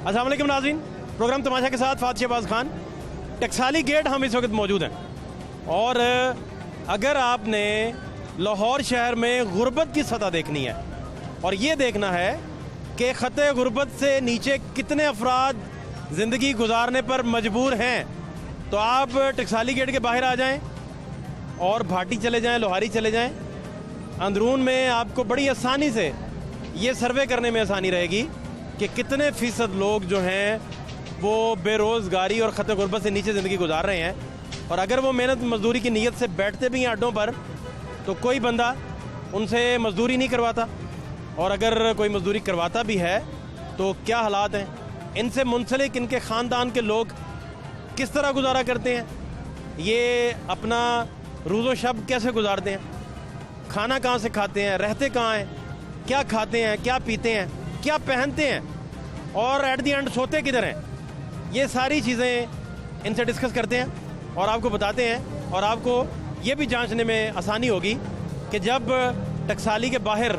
अस्सलाम वालेकुम नाज़रीन, प्रोग्राम तमाशा के साथ फात शहबाज खान। टकसाली गेट हम इस वक्त मौजूद हैं और अगर आपने लाहौर शहर में गुर्बत की सतह देखनी है और ये देखना है कि ख़त गुर्बत से नीचे कितने अफराद ज़िंदगी गुजारने पर मजबूर हैं, तो आप टकसाली गेट के बाहर आ जाएं और भाटी चले जाएं, लोहारी चले जाएं। अंदरून में आपको बड़ी आसानी से ये सर्वे करने में आसानी रहेगी कि कितने फ़ीसद लोग जो हैं वो बेरोज़गारी और ख़त गुर्बत से नीचे ज़िंदगी गुजार रहे हैं। और अगर वो मेहनत मजदूरी की नीयत से बैठते भी हैं अड्डों पर, तो कोई बंदा उनसे मजदूरी नहीं करवाता, और अगर कोई मजदूरी करवाता भी है तो क्या हालात हैं, इनसे मुंसलिक इनके ख़ानदान के लोग किस तरह गुजारा करते हैं, ये अपना रोज़ो शब कैसे गुजारते हैं, खाना कहाँ से खाते हैं, रहते कहाँ हैं, क्या खाते हैं, क्या पीते हैं, क्या पहनते हैं, और एट दी एंड सोते किधर हैं। ये सारी चीज़ें इनसे डिस्कस करते हैं और आपको बताते हैं। और आपको ये भी जांचने में आसानी होगी कि जब टकसाली के बाहर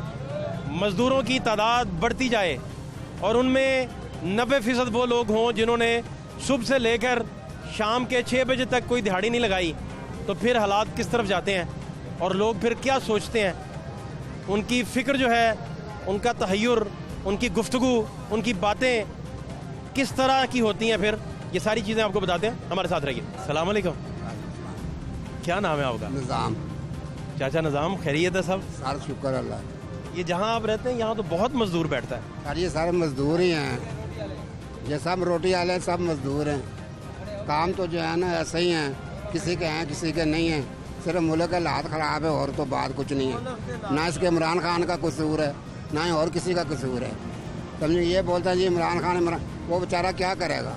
मज़दूरों की तादाद बढ़ती जाए और उनमें 90% वो लोग हों जिन्होंने सुबह से लेकर शाम के 6 बजे तक कोई दिहाड़ी नहीं लगाई, तो फिर हालात किस तरफ जाते हैं और लोग फिर क्या सोचते हैं, उनकी फ़िक्र जो है, उनका तहय्युर, उनकी गुफ्तगू, उनकी बातें किस तरह की होती हैं, फिर ये सारी चीज़ें आपको बताते हैं। हमारे साथ रहिए। अस्सलाम वालेकुम। क्या नाम है आपका? निज़ाम। चाचा निज़ाम, खैरियत है सब? सर शुक्र अल्लाह। ये जहाँ आप रहते हैं यहाँ तो बहुत मजदूर बैठता है। सर ये सारे मजदूर ही हैं, ये सब रोटी वाले हैं, सब मजदूर हैं। काम तो जो है ना ऐसे ही हैं, किसी के हैं किसी के नहीं हैं। सिर्फ मुल्क का हालात ख़राब है और तो बात कुछ नहीं है। ना इसके इमरान खान का कसूर है, ना ही और किसी का कसूर है। समझे, ये बोलता है जी इमरान खान, वो बेचारा क्या करेगा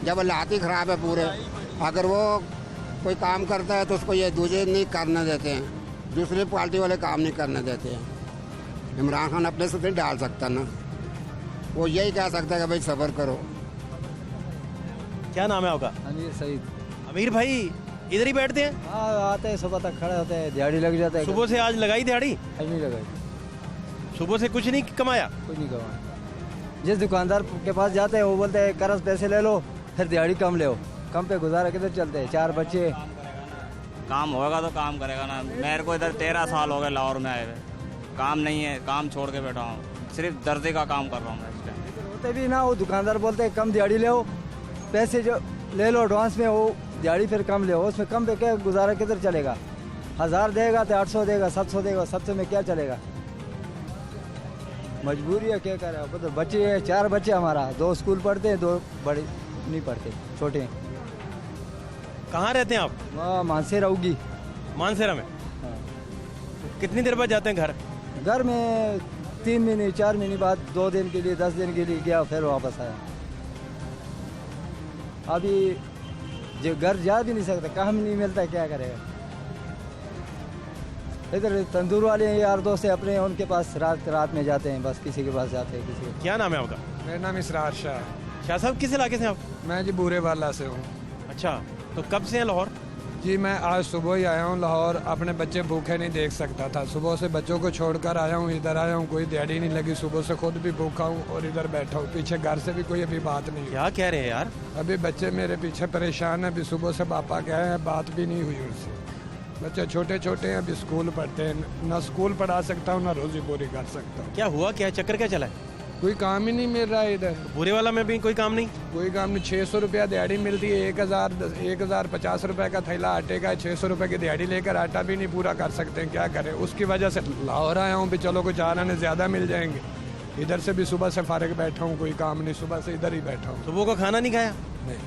जब हालात ही ख़राब है पूरे। अगर वो कोई काम करता है तो उसको ये दूसरे नहीं करने देते हैं, दूसरी पार्टी वाले काम नहीं करने देते हैं। इमरान खान अपने से नहीं डाल सकता ना, वो यही कह सकता है कि भाई सब्र करो। क्या नाम है आपका? अमीर सईद। अमीर भाई इधर ही बैठते हैं? हाँ, आते हैं सुबह तक खड़े होते हैं, दिहाड़ी लग जाता है। सुबह से आज लगाई दिहाड़ी? आज नहीं लगाई, सुबह से कुछ नहीं कमाया? कुछ नहीं कमाया। जिस दुकानदार के पास जाते हैं वो बोलते हैं कर्ज पैसे ले लो, फिर दिहाड़ी कम ले, कम पे गुजारा किधर चलते हैं। 4 बच्चे। काम होगा तो काम करेगा ना। मेरे को इधर 13 साल हो गए लाहौर में आए हुए, काम नहीं है, काम छोड़ के बैठा हूँ, सिर्फ दर्जे का काम कर रहा हूँ मैं इस टाइम। होते भी ना, वो दुकानदार बोलते हैं कम दिहाड़ी ले, पैसे जो ले लो एडवांस में, वो दिहाड़ी फिर कम ले, उसमें कम पे क्या गुजारा किधर चलेगा। 1000 देगा तो 800 देगा, 700 देगा, 700 में क्या चलेगा। मजबूरी है, क्या करें। तो बच्चे हैं, 4 बच्चे हमारा, 2 स्कूल पढ़ते हैं, 2 बड़े नहीं पढ़ते, छोटे हैं। कहाँ रहते हैं आप? वहाँ मानसेरा होगी। मानसेरा में? हाँ। कितनी देर बाद जाते हैं घर? घर में 3 महीने 4 महीने बाद, 2 दिन के लिए, 10 दिन के लिए गया, फिर वापस आया। अभी जो घर जा भी नहीं सकता, काम नहीं मिलता, क्या करेगा। इधर तंदूर वाले हैं यार दोस्त है अपने, उनके पास रात में जाते हैं, बस किसी के पास जाते हैं किसी के। क्या नाम है आपका? मेरा नाम इसरार शाह है। शाह साहब, किस इलाके से आप? मैं जी बूरे वाला से हूँ। अच्छा, तो कब से हैं लाहौर? जी मैं आज सुबह ही आया हूँ लाहौर। अपने बच्चे भूखे नहीं देख सकता था, सुबह से बच्चों को छोड़कर आया हूँ, इधर आया हूँ, कोई दिहाड़ी नहीं लगी। सुबह से खुद भी भूखा हूँ और इधर बैठा हूँ, पीछे घर से भी कोई अभी बात नहीं। क्या कह रहे हैं यार? अभी बच्चे मेरे पीछे परेशान हैं, अभी सुबह से पापा गए हैं, बात भी नहीं हुई उनसे। बच्चे छोटे छोटे हैं, अभी स्कूल पढ़ते हैं, ना स्कूल पढ़ा सकता हूँ ना रोजी पूरी कर सकता हूँ। क्या हुआ, क्या चक्कर क्या चला है? कोई काम ही नहीं मिल रहा है इधर। बुरे वाला में भी कोई काम नहीं? कोई काम नहीं। 600 रुपया दिहाड़ी मिलती है, 1050 रुपये का थैला आटे का है, 600 रुपये की दिहाड़ी लेकर आटा भी नहीं पूरा कर सकते हैं, क्या करें। उसकी वजह से लाहौर आया हूँ भी, चलो कुछ 4 आने ज़्यादा मिल जाएंगे। इधर से भी सुबह से फारिग बैठा हूँ, कोई काम नहीं, सुबह से इधर ही बैठा हूँ। सुबह का खाना नहीं खाया? नहीं।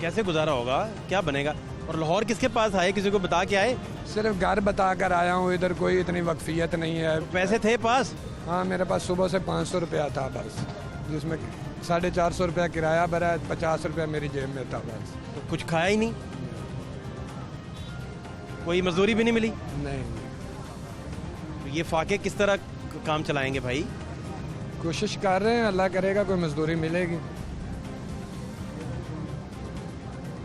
कैसे गुजारा होगा, क्या बनेगा? और लाहौर किसके पास आए, किसी को बता के आए? सिर्फ घर बता कर आया हूँ, इधर कोई इतनी वक्फियत नहीं है। पैसे थे पास? हाँ, मेरे पास सुबह से 500 रुपया था बस, जिसमें 450 रुपया किराया भरा है, 50 रुपया मेरी जेब में था बस। तो कुछ खाया ही नहीं? कोई मजदूरी भी नहीं मिली? नहीं। तो ये फाके किस तरह काम चलाएंगे भाई? कोशिश कर रहे हैं, अल्लाह करेगा कोई मजदूरी मिलेगी।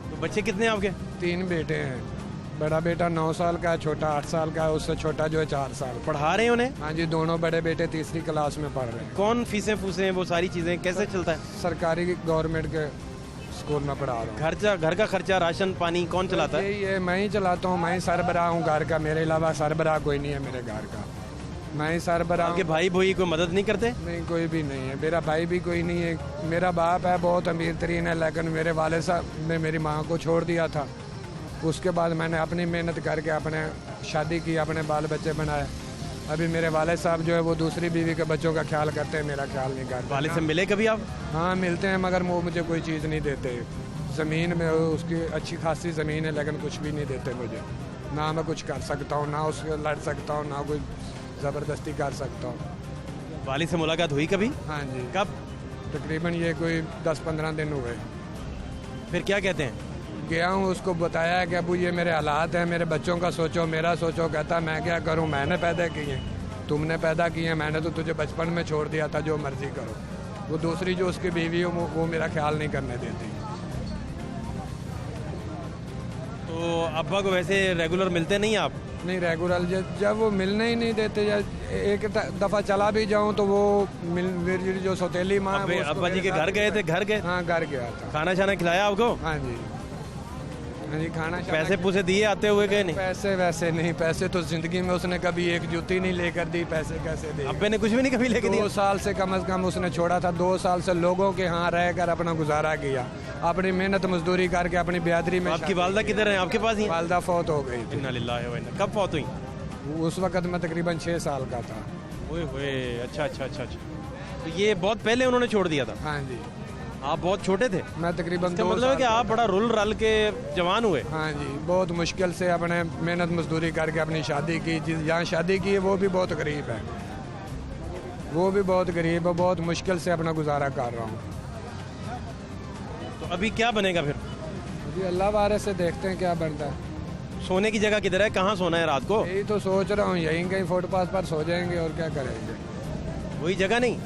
तो बच्चे कितने हैं आपके? 3 बेटे हैं। बड़ा बेटा 9 साल का है, छोटा 8 साल का है, उससे छोटा जो है 4 साल। पढ़ा रहे हैं उन्हें? हाँ जी, दोनों बड़े बेटे तीसरी क्लास में पढ़ रहे हैं। कौन फीसें फूसें वो सारी चीज़ें कैसे चलता है? सरकारी गवर्नमेंट के स्कूल में पढ़ा रहा हूँ। खर्चा, घर का खर्चा, राशन पानी कौन चलाता है? यही है, मैं ही चलाता हूँ, मैं ही सरबराह हूँ घर का, मेरे अलावा सरबराह कोई नहीं है मेरे घर का, मैं ही सरबराह आपके हूँ। भाई भाई कोई मदद नहीं करते? नहीं, कोई भी नहीं है, मेरा भाई भी कोई नहीं है। मेरा बाप है, बहुत अमीर तरीन है, लेकिन मेरे वाले साहब ने मेरी माँ को छोड़ दिया था। उसके बाद मैंने अपनी मेहनत करके अपने शादी की, अपने बाल बच्चे बनाए। अभी मेरे वाले साहब जो है वो दूसरी बीवी के बच्चों का ख्याल करते हैं, मेरा ख्याल नहीं करते। वाले से मिले कभी आप? हाँ मिलते हैं, मगर वो मुझे कोई चीज़ नहीं देते। ज़मीन में उसकी अच्छी खासी ज़मीन है, लेकिन कुछ भी नहीं देते मुझे। ना मैं कुछ कर सकता हूँ, ना उससे लड़ सकता हूँ, ना कोई ज़बरदस्ती कर सकता हूँ। वाली से मुलाकात हुई कभी? हाँ जी, कब? तकरीबन ये कोई 10-15 दिन हुए। फिर क्या कहते हैं? गया हूँ, उसको बताया है कि अबू ये मेरे हालात हैं, मेरे बच्चों का सोचो, मेरा सोचो। कहता मैं क्या करूँ, मैंने पैदा किए, तुमने पैदा किए, मैंने तो तुझे बचपन में छोड़ दिया था, जो मर्जी करो। वो दूसरी जो उसकी बीवी है वो मेरा ख्याल नहीं करने देती। तो अब्बा को वैसे रेगुलर मिलते नहीं आप? नहीं, रेगुलर जब वो मिलने ही नहीं देते, या एक दफ़ा चला भी जाऊँ तो वो मेरी जो सौतेली माँ है, वो उसको अब्बा जी मेरे के साथ घर गए थे? घर गए? हाँ, घर गया था। खाना शाना खिलाया आपको? हाँ जी, हाँ जी, खाना पैसे पूसे दिए आते हुए गए? नहीं, पैसे वैसे नहीं, पैसे तो जिंदगी में उसने कभी एक जूती नहीं लेकर दी, पैसे कैसे दे? अब्बे ने कुछ भी नहीं कभी लेके 2 दिया? साल से कम से कम उसने छोड़ा था, 2 साल से लोगों के यहाँ रहकर अपना गुजारा किया, अपनी मेहनत मजदूरी करके अपनी बिरादरी में। आपकी वालदा किधर है? आपके पास ही है? वालदा फौत हो गई थी। इन्ना लिल्लाहि व इन्ना। कब फौत हुई? उस वक्त मैं तकरीबन 6 साल का था। ओए होए, अच्छा अच्छा अच्छा अच्छा। तो ये बहुत पहले उन्होंने छोड़ दिया था? हाँ जी, आप बहुत छोटे थे? मैं तकरीबन इसका 2 मतलब है कि साल आप बड़ा रुल रल के जवान हुए? हाँ जी, बहुत मुश्किल से अपने मेहनत मजदूरी करके अपनी शादी की। जहाँ शादी की है वो भी बहुत गरीब है, वो भी बहुत गरीब है, बहुत मुश्किल से अपना गुजारा कर रहा हूँ। तो अभी क्या बनेगा फिर? अभी अल्लाह वारे से देखते हैं क्या बनता है। सोने की जगह किधर है? कहाँ सोना है रात को? यही तो सोच रहा हूँ, यहीं कहीं फुटपाथ पर सो जाएंगे, और क्या करेंगे। वही जगह नहीं,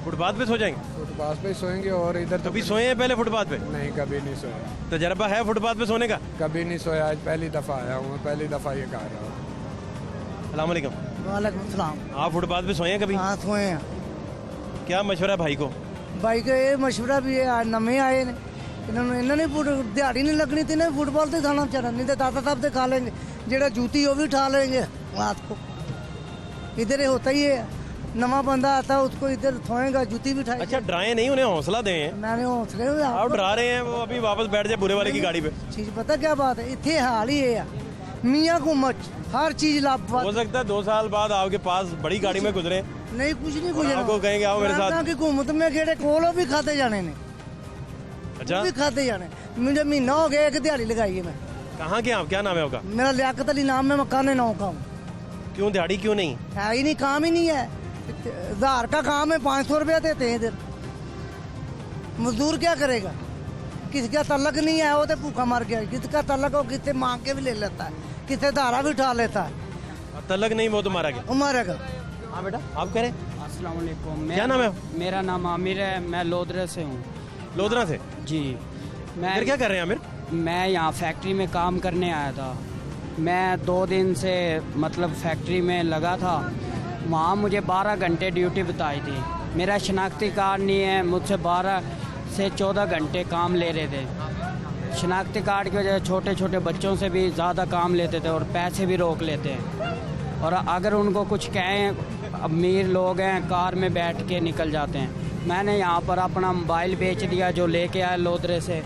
फुटपाथ पे सो जाएंगे? फुटपाथ पे ही सोएंगे, और इधर तो कभी सोए हैं पहले फुटपाथ पे? नहीं, कभी नहीं सोया, तजर्बा है फुटपाथ पे सोने का? कभी नहीं सोया। आज पहली दफ़ा आया हूँ, मैं पहली दफ़ा ये कह रहा हूँ। अस्सलाम वालेकुम। वालेकुम सलाम। आप फुटपाथ पे सोए हैं कभी? हाँ सोए हैं क्या मशवरा है भाई को? भाई का ये मशवरा भी है, आज नवे आए ने, इन्होंने दिहाड़ी नहीं लगनी थी, इन्हें फुटबॉल से खाना चाहिए, नहीं तो दादा साहब से खा लेंगे, जेड़ा जूती वो भी उठा लेंगे रात को। इधर होता ही है, नवा बंदा आता है उसको इधर सोएगा, जूती भी उठाएगा। अच्छा, डराए नहीं, उन्हें हौसला दें। मैंने हौसले हुए आप डरा रहे हैं, वो अभी वापस बैठ जाए बुरे वाले की गाड़ी पे। चीज पता क्या बात है, इतने हाल ही है मियाँ को मच हर चीज लाभ। हो सकता है 2 साल बाद आपके पास बड़ी गाड़ी में गुजरे, नहीं कुछ नहीं, और आपको कहेंगे आओ मेरे साथ। की हुकूमत में गेड़े कोलो भी खाते जाने ने, अच्छा, भी खाते जाने। मुझे महीना हो गया एक दिहाड़ी लगाई है मैं। कहाँ के आप? क्या नाम है आपका? मेरा लियाकत अली नाम है, मकाने नौ का हूँ। क्यों दिहाड़ी क्यों नहीं? है ही नहीं, काम ही नहीं है। 1000 का काम है, 500 रुपया देते हैं इधर। मजदूर क्या करेगा? किसी का तलक नहीं है वो तो भूखा मर गया, किसका तलक हो किससे मांग के भी ले लेता है, किससे धारा भी उठा लेता है, तलक नहीं, वो तो मारा गया। वो मारेगा। हाँ बेटा, आप कह रहे? अस्सलाम वालेकुम। क्या नाम है? मेरा नाम आमिर है, मैं लोधरे से हूँ। लोधरा से? जी, फिर क्या कर रहे हैं आमिर? मैं यहाँ फैक्ट्री में काम करने आया था। मैं 2 दिन से मतलब फैक्ट्री में लगा था, वहाँ मुझे 12 घंटे ड्यूटी बताई थी। मेरा शनाख्ती कार्ड नहीं है, मुझसे 12 से 14 घंटे काम ले रहे थे। शनाख्ती कार्ड की वजह से छोटे छोटे बच्चों से भी ज़्यादा काम लेते थे और पैसे भी रोक लेते हैं। और अगर उनको कुछ कहें, अमीर लोग हैं, कार में बैठ के निकल जाते हैं। मैंने यहाँ पर अपना मोबाइल बेच दिया जो लेके आया लोधरे से,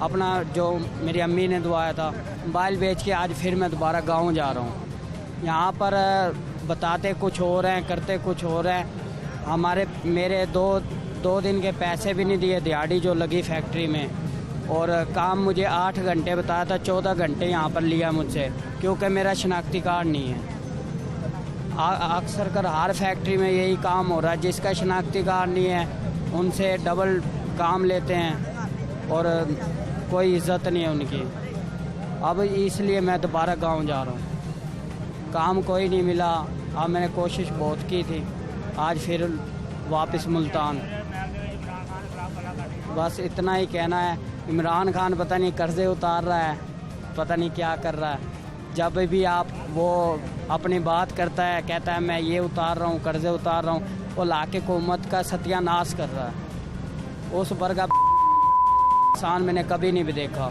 अपना जो मेरी अम्मी ने दुआया था, मोबाइल बेच के आज फिर मैं दोबारा गाँव जा रहा हूँ। यहाँ पर बताते कुछ और हैं, करते कुछ और हैं। मेरे दो दिन के पैसे भी नहीं दिए, दिहाड़ी जो लगी फैक्ट्री में, और काम मुझे 8 घंटे बताया था, 14 घंटे यहाँ पर लिया मुझसे, क्योंकि मेरा शनाख्ती कार्ड नहीं है। अक्सर कर हर फैक्ट्री में यही काम हो रहा है, जिसका शनाख्ती कार्ड नहीं है उनसे डबल काम लेते हैं और कोई इज्जत नहीं है उनकी। अब इसलिए मैं दोबारा गांव जा रहा हूँ, काम कोई नहीं मिला। अब मैंने कोशिश बहुत की थी, आज फिर वापस मुल्तान। बस इतना ही कहना है। इमरान खान पता नहीं कर्जे उतार रहा है, पता नहीं क्या कर रहा है। जब भी आप वो अपनी बात करता है, कहता है मैं ये उतार रहा हूँ, कर्जे उतार रहा हूँ, वो लाके हुकूमत का सत्यानाश कर रहा है। उस वर्ग का इंसान मैंने कभी नहीं भी देखा,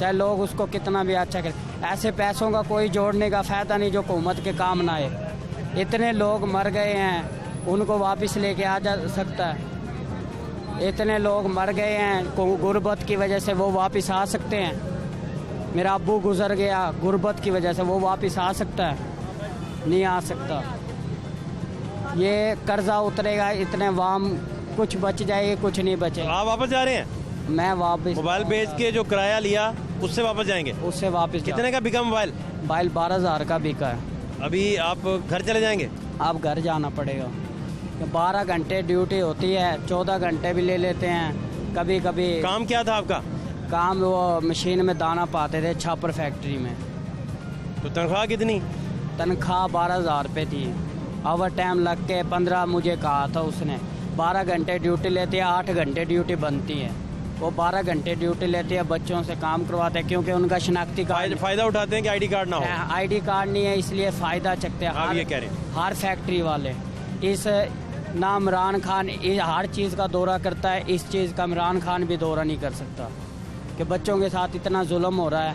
चाहे लोग उसको कितना भी अच्छा करें। ऐसे पैसों का कोई जोड़ने का फ़ायदा नहीं जो हुकूमत के काम ना आए। इतने लोग मर गए हैं, उनको वापस लेके आ जा सकता है। इतने लोग मर गए हैं गुर्बत की वजह से, वो वापस आ सकते हैं। मेरा अब्बू गुजर गया गुर्बत की वजह से, वो वापस आ सकता है? नहीं आ सकता। ये कर्जा उतरेगा, इतने वाम कुछ बच जाएगी, कुछ नहीं बचेगा। आप वापस जा रहे हैं? मैं वापस मोबाइल बेच के जो किराया लिया उससे वापस जाएंगे? उससे वापस कितने का बिका मोबाइल? मोबाइल 12,000 का बिका है। अभी आप घर चले जाएंगे? आप घर जाना पड़ेगा। 12 घंटे ड्यूटी होती है, 14 घंटे भी ले लेते हैं कभी कभी। काम क्या था आपका? काम वो मशीन में दाना पाते थे छापर फैक्ट्री में। तो तनख्वाह कितनी? तनख्वाह 12,000 रुपये थी। ओवर टाइम लग के 15 मुझे कहा था उसने। 12 घंटे ड्यूटी लेती है, 8 घंटे ड्यूटी बनती है। वो 12 घंटे ड्यूटी लेती है, बच्चों से काम करवाते हैं क्योंकि उनका शनाख्ती कार्ड। फ़ायदा उठाते हैं कि आईडी कार्ड ना हो? आईडी कार्ड नहीं है, इसलिए फ़ायदा चकते हैं। आप ये कह रहे हैं? हर फैक्ट्री वाले इस ना इमरान खान हर चीज़ का दौरा करता है, इस चीज़ का इमरान खान भी दौरा नहीं कर सकता कि बच्चों के साथ इतना जुल्म हो रहा है।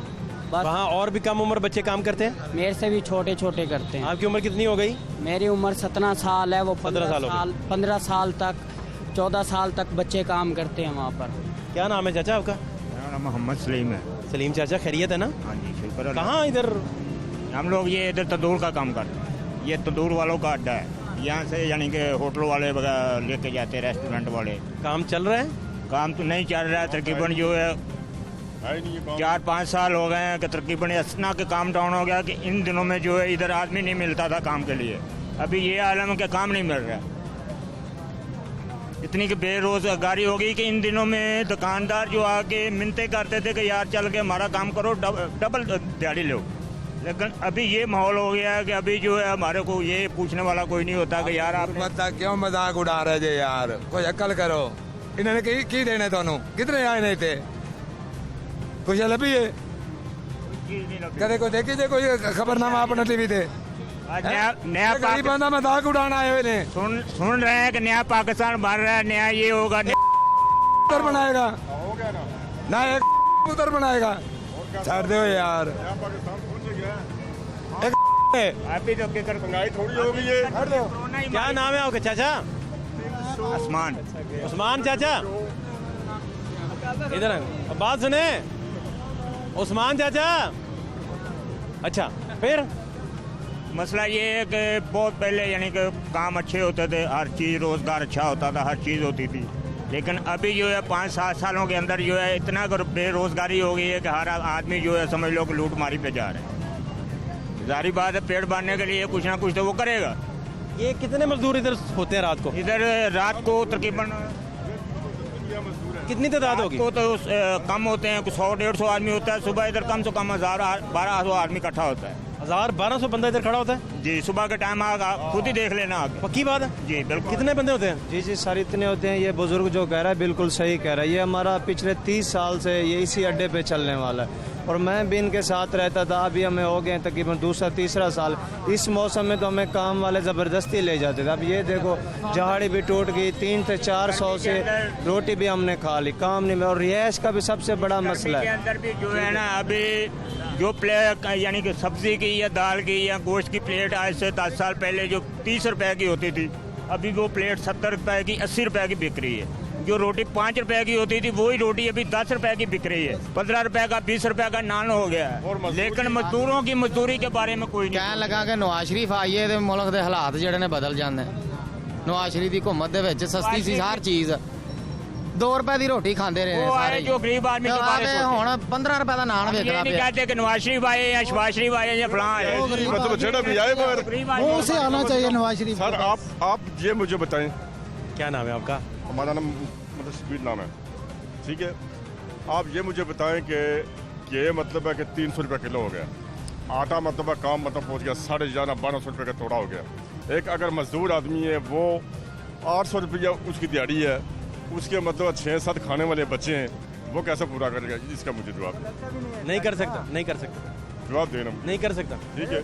बस वहाँ और भी कम उम्र बच्चे काम करते हैं? मेरे से भी छोटे छोटे करते हैं। आपकी उम्र कितनी हो गई? मेरी उम्र 17 साल है, वो 15 साल तक 14 साल तक बच्चे काम करते हैं वहाँ पर। क्या नाम है चाचा आपका? मेरा नाम मोहम्मद सलीम है। सलीम चाचा, खैरियत है ना? हाँ जी, शुक्र है। कहाँ इधर? हम लोग ये इधर तंदूर का काम करते हैं। ये तंदूर वालों का अड्डा है। यहाँ से यानी कि होटल वाले वगैरह लेके जाते हैं, रेस्टोरेंट वाले। काम चल रहा है? काम तो नहीं चल रहा है, तकरीबन जो है 4-5 साल हो गए हैं कि तकरीबन इतना के काम डाउन हो गया कि इन दिनों में जो है इधर आदमी नहीं मिलता था काम के लिए। अभी ये आलम है कि काम नहीं मिल रहा। इतनी कि बेरोजगारी हो गई कि इन दिनों में दुकानदार जो आके मिन्नतें करते थे कि यार चल के हमारा काम करो, डबल दिहाड़ी लो। लेकिन अभी ये माहौल हो गया है कि अभी जो है हमारे को ये पूछने वाला कोई नहीं होता कि यार आप क्यों मजाक उड़ा रहे थे यार, कोई अक्ल करो। इन्होंने की देने थानू कितने आए नहीं थे? कुछ लभी है कदे कोई देखी थे कोई खबरनामा अपने टीवी थे? नया गरीब बंदा मजाक उड़ाना आए हुए ने। सुन रहे हैं कि नया पाकिस्तान बन रहा है, नया ये होगा, उधर बनाएगा ना, एक उधर बनाएगा। छोड़ दो यार, अभी तो महंगाई थोड़ी हो गई है। क्या नाम है आपका चाचा? आसमान उस्मान चाचा, इधर अब बात सुने। उस्मान चाचा, अच्छा फिर मसला ये है कि बहुत पहले यानी कि काम अच्छे होते थे, हर चीज़ रोज़गार अच्छा होता था, हर चीज़ होती थी। लेकिन अभी जो है 5-7 सालों के अंदर जो है इतना बेरोज़गारी हो गई है कि हर आदमी जो है समझ लो कि लूटमारी पे जा रहे हैं। जारी बात है, पेट भरने के लिए कुछ ना कुछ तो वो करेगा। ये कितने मजदूर इधर होते हैं रात को? इधर रात को तकरीबन कितनी तादाद होगी? को तो कम होते हैं, 100-150 आदमी होता है। सुबह इधर कम से कम 1000-1200 आदमी इकट्ठा होता है। 1000-1200 बंदा इधर खड़ा होता है जी। सुबह के टाइम खुद ही देख लेना आगे। पक्की बात है जी, बिल्कुल। कितने बंदे होते हैं? जी सर, इतने होते हैं। ये बुजुर्ग जो कह रहा है बिल्कुल सही कह रहा है। ये हमारा पिछले 30 साल से ये इसी अड्डे पे चलने वाला है और मैं भी इनके साथ रहता था। अभी हमें हो गए तकरीबन 2-3 साल। इस मौसम में तो हमें काम वाले ज़बरदस्ती ले जाते थे। अब ये देखो जहाड़ी भी टूट गई, 300-400 से रोटी भी हमने खा ली, काम नहीं। और रिहाइश का भी सबसे बड़ा मसला है। अंदर भी जो है ना, अभी जो प्लेट यानी कि सब्जी की या दाल की या गोश्त की प्लेट आज से 10 साल पहले जो 30 रुपए की होती थी, अभी वो प्लेट 70 रुपए की 80 रुपए की बिक रही है। जो रोटी 5 रुपए की होती थी वही रोटी अभी 10 रुपए की बिक रही है। 15 रुपए का 20 रुपए का नान हो गया है। लेकिन मजदूरों की मजदूरी के बारे में कोई नहीं कहन लगा कि नवाज शरीफ आइए तो मुल्क के हालात ਜਿਹੜੇ ਨੇ बदल जाते। नवाज शरीफ की हुकूमत ਦੇ ਵਿੱਚ सस्ती सी हर चीज़। 2 रुपए की रोटी खाते रहे सारे। जो गरीब आदमी के बारे में ਹੁਣ 15 रुपए का नान ये नहीं कहते कि नवाज शरीफ आए या शहबाज शरीफ आए या फलां आए। मतलब जेड़ा भी आए मगर मुंह से आना चाहिए नवाज शरीफ। सर आप ये मुझे बताएं, क्या नाम है आपका? हमारा नाम मतलब शबीर नाम है, ठीक है। आप ये मुझे बताएं कि ये मतलब है कि 300 रुपये किलो हो गया आटा, मतलब काम मतलब पहुँच गया 11,500-1200 रुपये का तोड़ा हो गया। एक अगर मजदूर आदमी है वो 800 रुपया उसकी दिहाड़ी है, उसके मतलब 6-7 खाने वाले बच्चे हैं, वो कैसे पूरा करेगा, इसका मुझे जवाब नहीं कर सकता, नहीं कर सकता, जवाब देना। नहीं कर सकता। ठीक है,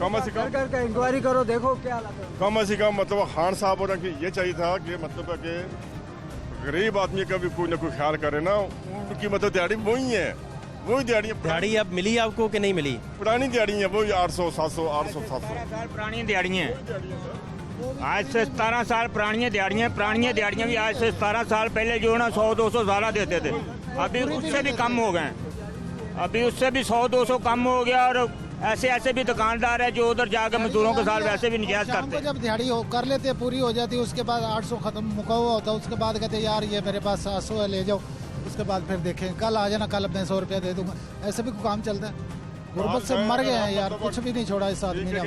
कम से कम करके इंक्वायरी करो, देखो क्या कम से कम मतलब खान साहब होना कि ये चाहिए था कि मतलब है कि गरीब आदमी का भी कोई ना कोई ख्याल करे ना, उनकी मतलब दिहाड़ी वही है, वही दिहाड़ी दिहाड़ी अब मिली आपको कि नहीं मिली? पुरानी दिहाड़ी है, वही 800 700 800 700 पुरानी दिहाड़ियाँ आज से 17 साल पुरानी दिहाड़ियाँ भी आज से 17 साल पहले जो है ना 100-200 ज़्यादा देते थे, अभी उससे भी कम हो गए, अभी उससे भी 100-200 कम हो गया। और ऐसे ऐसे भी दुकानदार है जो उधर जाकर मजदूरों के साथ वैसे भी निजात करते हैं। जब दिहाड़ी कर लेते पूरी हो जाती है, उसके बाद 800 खत्म मुका हुआ होता है, उसके बाद कहते यार ये मेरे पास 700 है ले जाओ, उसके बाद फिर देखें कल आ जाना, कल अपने 100 रुपया दे दूंगा, ऐसे भी काम चलता है। गुर्बत से मर गए हैं यार, कुछ भी नहीं छोड़ा इस आदमी ने।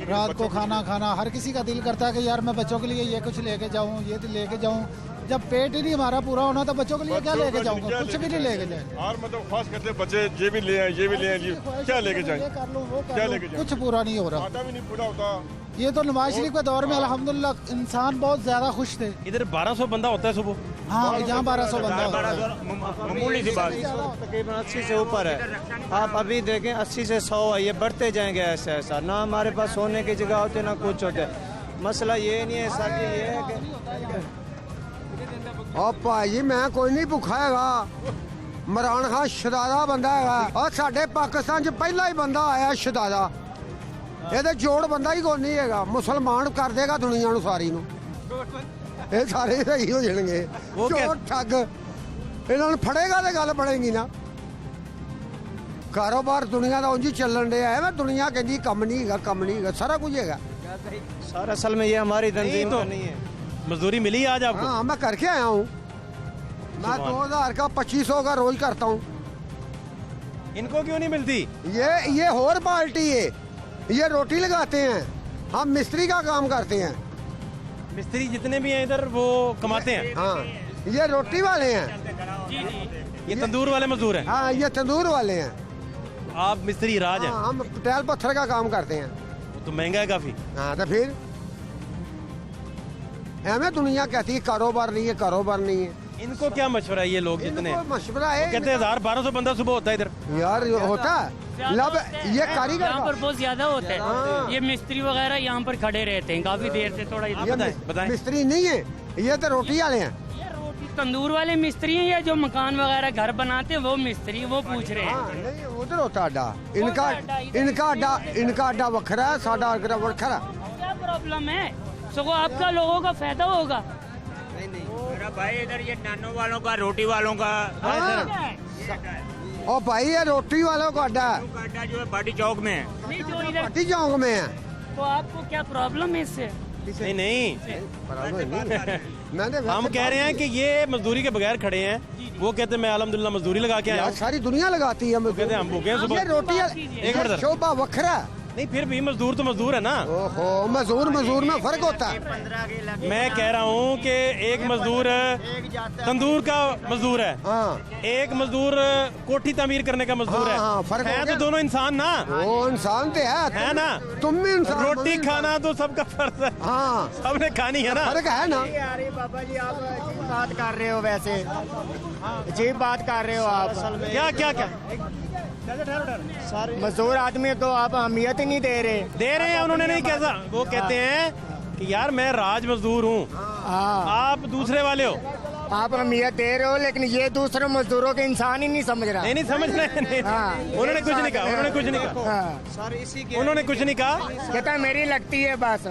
रात को खाना हर किसी का दिल करता है कि यार मैं बच्चों के लिए ये कुछ लेके जाऊँ, ये लेके जाऊँ। जब पेट ही नहीं हमारा पूरा होना तो बच्चों के लिए क्या लेके जाऊंगा, कुछ भी नहीं लेके जाए। और मतलब खास करते बच्चे ये भी ले आए, ये भी ले आए जी, क्या लेके जाए, क्या लेके जाए, कुछ पूरा नहीं हो रहा, आटा भी नहीं पूरा होता। ये तो नवाज शरीफ के दौर में अल्हम्दुलिल्लाह इंसान बहुत ज्यादा खुश थे। इधर 1200 बंदा होता है सुबह, हाँ यहाँ 1200 बंदा होता है, मामूली सी बात। तकरीबन 80 से ऊपर है। आप अभी देखें 80 से 100 है, ये बढ़ते जाएंगे ऐसा ऐसा। ना हमारे पास सोने की जगह होते ना कुछ होते। मसला ये नहीं है सर कि ये है कि और भाई मैं कोई नहीं भुखा हैगा, इमरान खान शदादा बंदा हैगा, और साडे पाकिस्तान च पहला ही बंदा आया शदादा, ਇਹਦੇ ਜੋੜ ਬੰਦਾ ਹੀ ਕੋਈ ਨਹੀਂ ਹੈਗਾ। ਮੁਸਲਮਾਨ ਕਰ ਦੇਗਾ ਦੁਨੀਆ ਨੂੰ ਸਾਰੀ ਨੂੰ, ਇਹ ਸਾਰੇ ਸਹੀ ਹੋ ਜਾਣਗੇ। ਚੋਰ ਠੱਗ ਇਹਨਾਂ ਨੂੰ ਫੜੇਗਾ ਤੇ ਗੱਲ ਬਣੇਗੀ ਨਾ। ਕਾਰੋਬਾਰ ਦੁਨੀਆ ਦਾ ਉਂਝ ਹੀ ਚੱਲਣ ਡਿਆ ਹੈ। ਮੈਂ ਦੁਨੀਆ ਕਹਿੰਦੀ ਕੰਮ ਨਹੀਂ ਹੈਗਾ, ਕੰਮ ਨਹੀਂ ਹੈਗਾ, ਸਾਰਾ ਕੁਝ ਹੈਗਾ। सर असल में ये हमारी तंजीम तो नहीं है। मजदूरी मिली आज आपको? हाँ मैं करके आया हूँ, मैं 2000 का 2500 का रोज करता हूँ। इनको क्यों नहीं मिलती? ये और पार्टी है, ये रोटी लगाते हैं, हम मिस्त्री का काम करते हैं। मिस्त्री जितने भी हैं इधर वो कमाते हैं? हाँ ये रोटी वाले हैं, ये तंदूर वाले मजदूर हैं? हाँ ये तंदूर वाले हैं। आप मिस्त्री राज हैं? हाँ, हम टैल पत्थर का काम करते हैं। तो महंगा है काफी। हाँ तो फिर हमें दुनिया कहती है कारोबार नहीं है, कारोबार नहीं है। इनको क्या मशवरा है ये लोग जितने? मशवरा है, कहते हैं 1000-1200 बंदा सुबह होता है इधर। यार होता है लब, ये कारीगर यहाँ पर बहुत ज्यादा होता है। ये मिस्त्री वगैरह यहाँ पर खड़े रहते हैं काफी देर से। थोड़ा बताएं। मिस्त्री नहीं है, ये तो रोटी वाले हैं। ये रोटी तंदूर वाले मिस्त्री हैं या जो मकान वगैरह घर बनाते हैं वो मिस्त्री, वो पूछ रहे हैं। नहीं उधर होता अड्डा, इनका अड्डा वखरा है, साडा अड्डा वखरा। क्या प्रॉब्लम है? सो आपका लोगों का फायदा होगा। मेरा भाई इधर ये नानो वालों का, रोटी वालों का। और भाई ये रोटी वालों का अड्डा है, अड्डा जो है बाटी चौक में है। नहीं जो इधर पार्टी चौक में है। तो आपको क्या प्रॉब्लम है इससे? नहीं मैंने हम कह रहे हैं कि ये मजदूरी के बगैर खड़े हैं, वो कहते हैं मैं अल्हम्दुलिल्लाह मजदूरी लगा के आया हूं। सारी दुनिया लगाती है, कहते हैं हम भूखे हैं सुबह। ये रोटी एक मिनट शोभा वखरा। नहीं फिर भी मजदूर तो मजदूर है ना। ओहो मजदूर में फर्क होता है। मैं कह रहा हूँ कि एक मजदूर तंदूर का मजदूर है, हाँ एक मजदूर कोठी तामीर करने का मजदूर है। हाँ, फर्क है हो तो गया। दोनों इंसान ना। वो इंसान तो है ना। तुम भी इंसान, रोटी खाना तो सबका फर्ज है। हाँ सबने खानी है ना। फर्क है ना। अरे बाबा जी आप बात कर रहे हो, वैसे जी बात कर रहे हो आप। क्या क्या क्या मजदूर आदमी को आप अहमियत ही नहीं दे रहे हैं। उन्होंने नहीं कैसा, वो कहते हैं कि यार मैं राज मजदूर हूँ, आप दूसरे वाले हो, आप अहमियत दे रहे हो, लेकिन ये दूसरे मजदूरों के इंसान ही नहीं समझ रहा। नहीं समझ रहे। उन्होंने कुछ नहीं कहा, उन्होंने कुछ नहीं कहा, उन्होंने कुछ नहीं कहा। कहता मेरी लगती है बस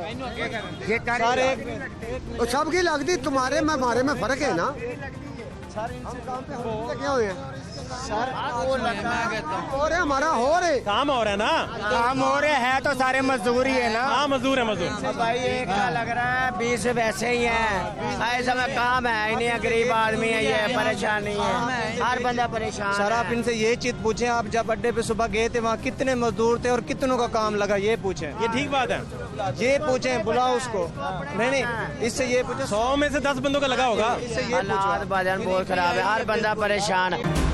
ये सारे सबकी लगती, तुम्हारे में हमारे में फर्क है ना। हम काम पे लगे हुए हैं और हमारा हो रहे काम हो रहा है ना, काम हो रहे है तो सारे मजदूर ही है ना। हाँ मजदूर है मजदूर। भाई एक क्या लग रहा है 20 वैसे ही है, ऐसा में काम है ही नहीं, गरीब आदमी है, ये परेशानी है, हर बंदा परेशान। सर आप इनसे ये चीज पूछें, आप जब अड्डे पे सुबह गए थे वहाँ कितने मजदूर थे और कितनों का काम लगा, ये पूछें। ये ठीक बात है, ये पूछें, बुलाओ उसको। नहीं इससे ये पूछे 100 में से 10 बंदों का लगा होगा। इससे ये पूछो। बाजार बहुत खराब है, हर बंदा परेशान है।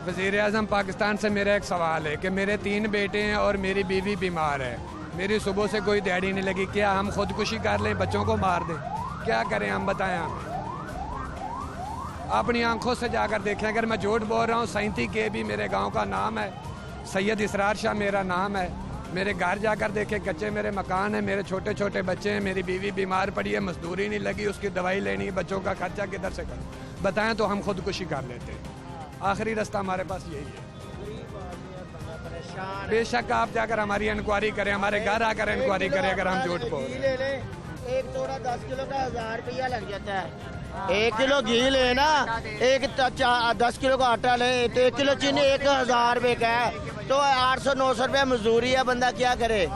वज़ीर आज़म पाकिस्तान से मेरा एक सवाल है कि मेरे 3 बेटे हैं और मेरी बीवी बीमार है, मेरी सुबह से कोई दिहाड़ी नहीं लगी, क्या हम खुदकुशी कर लें, बच्चों को मार दें, क्या करें हम बताएं हमें? अपनी आंखों से जाकर देखें, अगर मैं झूठ बोल रहा हूँ 37 के भी मेरे गांव का नाम है, सैयद इसरार शाह मेरा नाम है, मेरे घर जाकर देखें कच्चे मेरे मकान हैं, मेरे छोटे छोटे बच्चे हैं, मेरी बीवी बीमार पड़ी है, मजदूरी नहीं लगी, उसकी दवाई लेनी है, बच्चों का खर्चा किधर से करूं? बताएं तो हम खुदकुशी कर लेते हैं। आखिरी रास्ता हमारे पास यही है। बेशक आप जाकर हमारी इंक्वायरी करें, हमारे घर आकर इंक्वायरी करें अगर हम झूठ बोल रहे हैं। एक तोड़ा 10 किलो का 1000 रुपया लग जाता है। 1 किलो घी लेना, 10 किलो का आटा ले तो 1 किलो चीनी 1000 रुपये का है, तो 800-900 रुपया मजदूरी है, बंदा क्या करे?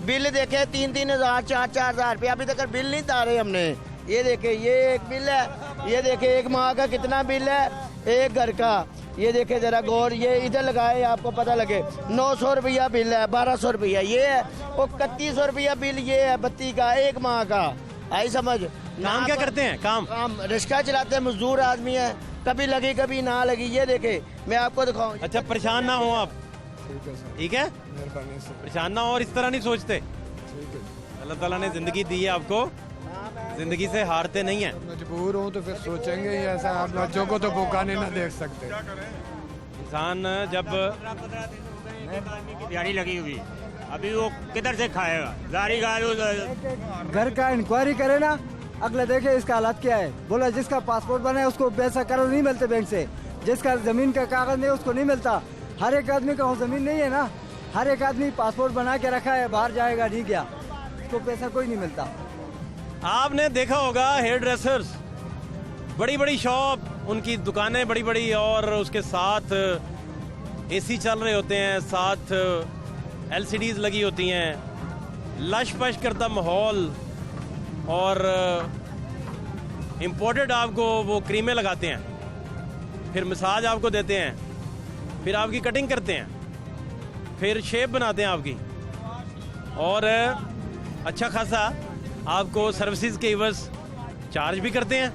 बिल देखे 3-3 हज़ार 4-4 हज़ार रुपया, अभी तक बिल नहीं तारे हमने। ये देखे ये एक बिल है, ये देखे 1 माह का कितना बिल है, एक घर का, ये देखे जरा गौर, ये इधर लगाए आपको पता लगे, 900 रुपया बिल है, 1200 रुपया ये है, और 3100 रुपया बिल ये है बत्ती का 1 माह का। आई समझ? काम क्या करते हैं? काम रिक्शा चलाते हैं, मजदूर आदमी है, कभी लगी कभी ना लगी। ये देखे मैं आपको दिखाऊं। अच्छा, परेशान ना हो आप, ठीक है? मेहरबानी से परेशान ना हो और इस तरह नहीं सोचते। अल्लाह ताला ने जिंदगी दी है आपको, जिंदगी से हारते नहीं है। मजबूर हूँ तो फिर सोचेंगे ही ऐसा, आप बच्चों को तो भूखा नहीं ना देख सकते। इंसान जब दिहाड़ी लगी हुई, अभी वो किधर से खाएगा? गाड़ी घर का इंक्वायरी करे ना, अगले देखे इसका हालत क्या है। बोला जिसका पासपोर्ट बना है उसको पैसा करो नहीं मिलते बैंक से, जिसका जमीन का कागज नहीं उसको नहीं मिलता। हर एक आदमी का जमीन नहीं है ना, हर एक आदमी पासपोर्ट बना के रखा है, बाहर जाएगा नहीं गया, उसको पैसा कोई नहीं मिलता। आपने देखा होगा हेयर ड्रेसर्स, बड़ी बड़ी शॉप, उनकी दुकानें बड़ी बड़ी, और उसके साथ एसी चल रहे होते हैं, साथ LCDs लगी होती हैं, लश पश करता माहौल, और इम्पोर्टेड आपको वो क्रीमें लगाते हैं, फिर मसाज आपको देते हैं, फिर आपकी कटिंग करते हैं, फिर शेप बनाते हैं आपकी, और अच्छा खासा आपको सर्विसेज के एवज चार्ज भी करते हैं।